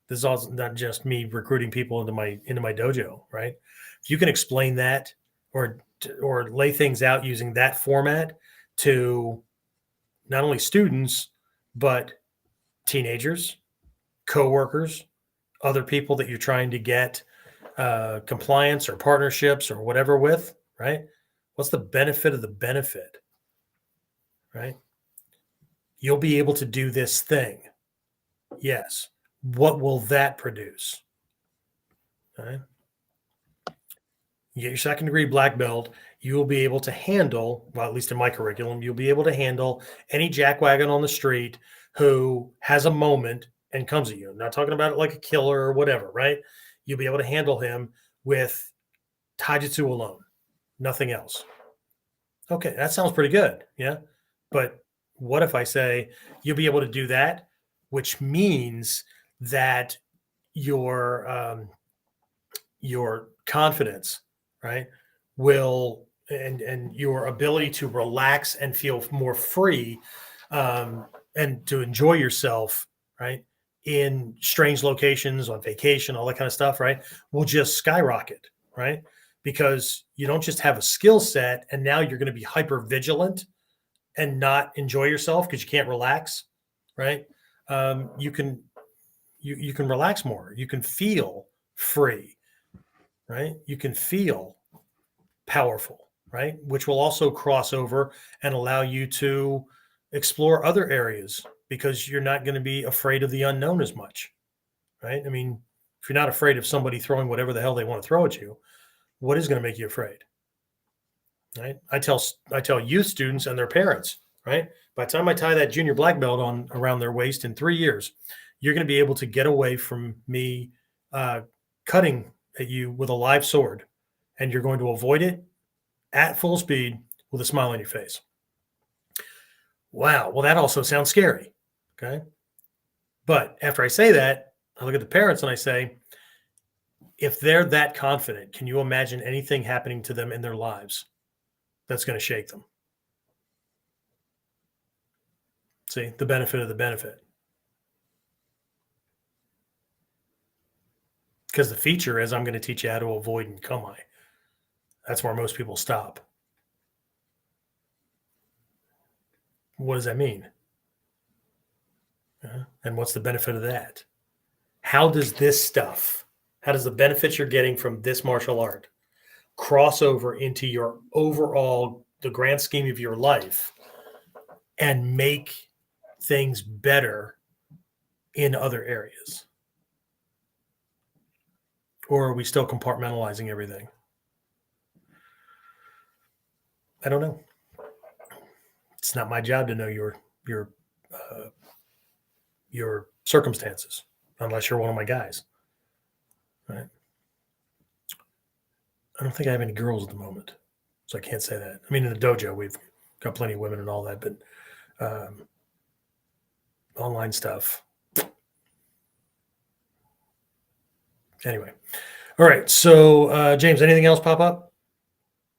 This is also not just me recruiting people into my dojo, right? If you can explain that or or lay things out using that format to not only students, but teenagers, coworkers, other people that you're trying to get compliance or partnerships or whatever with, right? What's the benefit of the benefit, right? You'll be able to do this thing. Yes. What will that produce? All right. You get your second degree black belt, you will be able to handle, well, at least in my curriculum, you'll be able to handle any jackwagon on the street who has a moment and comes at you. I'm not talking about it like a killer or whatever, right? You'll be able to handle him with taijutsu alone, nothing else. Okay, that sounds pretty good. Yeah. But what if I say you'll be able to do that, which means that your confidence, right, will and your ability to relax and feel more free, and to enjoy yourself, right, in strange locations, on vacation, all that kind of stuff, right, will just skyrocket, right? Because you don't just have a skill set and now you're going to be hyper vigilant and not enjoy yourself because you can't relax, right? You can relax more. You can feel free, right? You can feel powerful, right? Which will also cross over and allow you to explore other areas because you're not going to be afraid of the unknown as much, right? I mean, if you're not afraid of somebody throwing whatever the hell they want to throw at you, what is going to make you afraid? Right? I tell youth students and their parents, right? By the time I tie that junior black belt on around their waist in 3 years, you're going to be able to get away from me cutting at you with a live sword, and you're going to avoid it at full speed with a smile on your face. Wow. Well, that also sounds scary. Okay. But after I say that, I look at the parents and I say, if they're that confident, can you imagine anything happening to them in their lives that's going to shake them? See, the benefit of the benefit. Because the feature is I'm going to teach you how to avoid and kamae. That's where most people stop. What does that mean? And what's the benefit of that? How does this stuff, how does the benefits you're getting from this martial art cross over into your overall, the grand scheme of your life, and make things better in other areas? Or are we still compartmentalizing everything? I don't know. It's not my job to know your circumstances, unless you're one of my guys, right? I don't think I have any girls at the moment, so I can't say that. I mean, in the dojo, we've got plenty of women and all that, but online stuff. Anyway. All right. So, James, anything else pop up?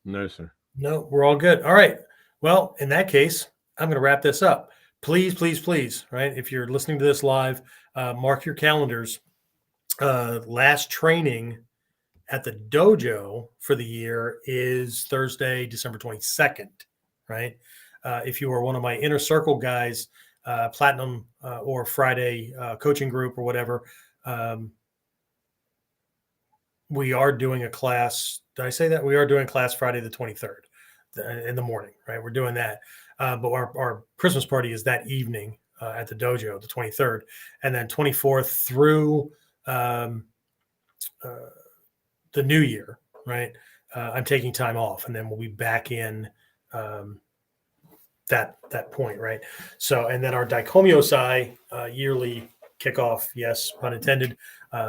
No, sir. No, we're all good. All right. Well, in that case, I'm going to wrap this up. Please, please, please, right? If you're listening to this live, mark your calendars. Last training at the dojo for the year is Thursday, December 22nd, right? If you are one of my inner circle guys, Platinum or Friday coaching group or whatever, we are doing a class. Did I say that? We are doing class Friday the 23rd in the morning, right? We're doing that. But our Christmas party is that evening at the dojo, the 23rd. And then 24th through the new year, right? I'm taking time off, and then we'll be back in that point, right? So, and then our Daikomyosai yearly kickoff, yes, pun intended,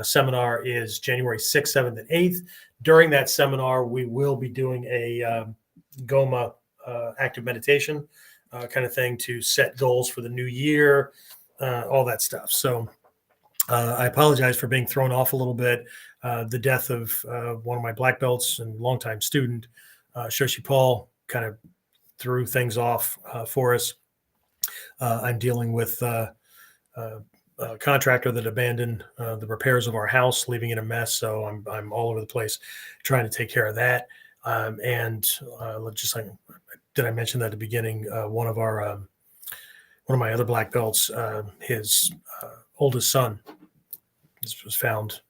seminar is January 6th, 7th, and 8th. During that seminar, we will be doing a Goma active meditation kind of thing to set goals for the new year, all that stuff. So I apologize for being thrown off a little bit. The death of one of my black belts and longtime student, Shoshi Paul, kind of threw things off for us. I'm dealing with a contractor that abandoned the repairs of our house, leaving it a mess. So I'm all over the place trying to take care of that. And just like, did I mention that at the beginning? One of my other black belts, his oldest son was found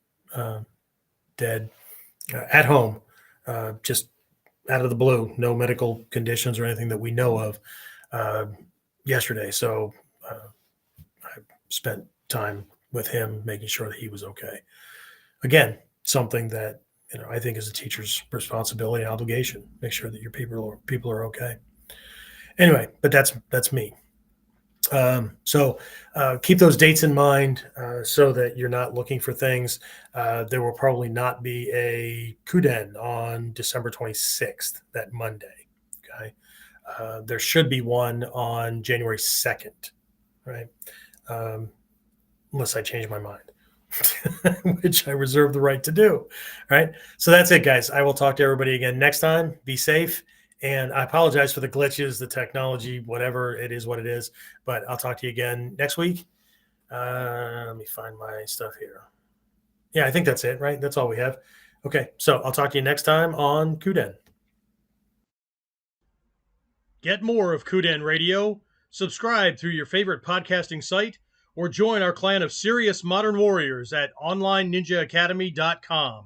dead at home, just out of the blue, no medical conditions or anything that we know of, yesterday. So I spent time with him, making sure that he was okay. Again, something that I think is a teacher's responsibility and obligation. Make sure that your people are okay. Anyway, but that's me. So keep those dates in mind so that you're not looking for things. There will probably not be a KUDEN on December 26th, that Monday. Okay. There should be one on January 2nd, right? Unless I change my mind, which I reserve the right to do. Right. So that's it, guys. I will talk to everybody again next time. Be safe. And I apologize for the glitches, the technology, whatever it is, what it is. But I'll talk to you again next week. Let me find my stuff here. Yeah, I think that's it, right? That's all we have. Okay, so I'll talk to you next time on KUDEN. Get more of KUDEN Radio, subscribe through your favorite podcasting site, or join our clan of serious modern warriors at onlineninjaacademy.com.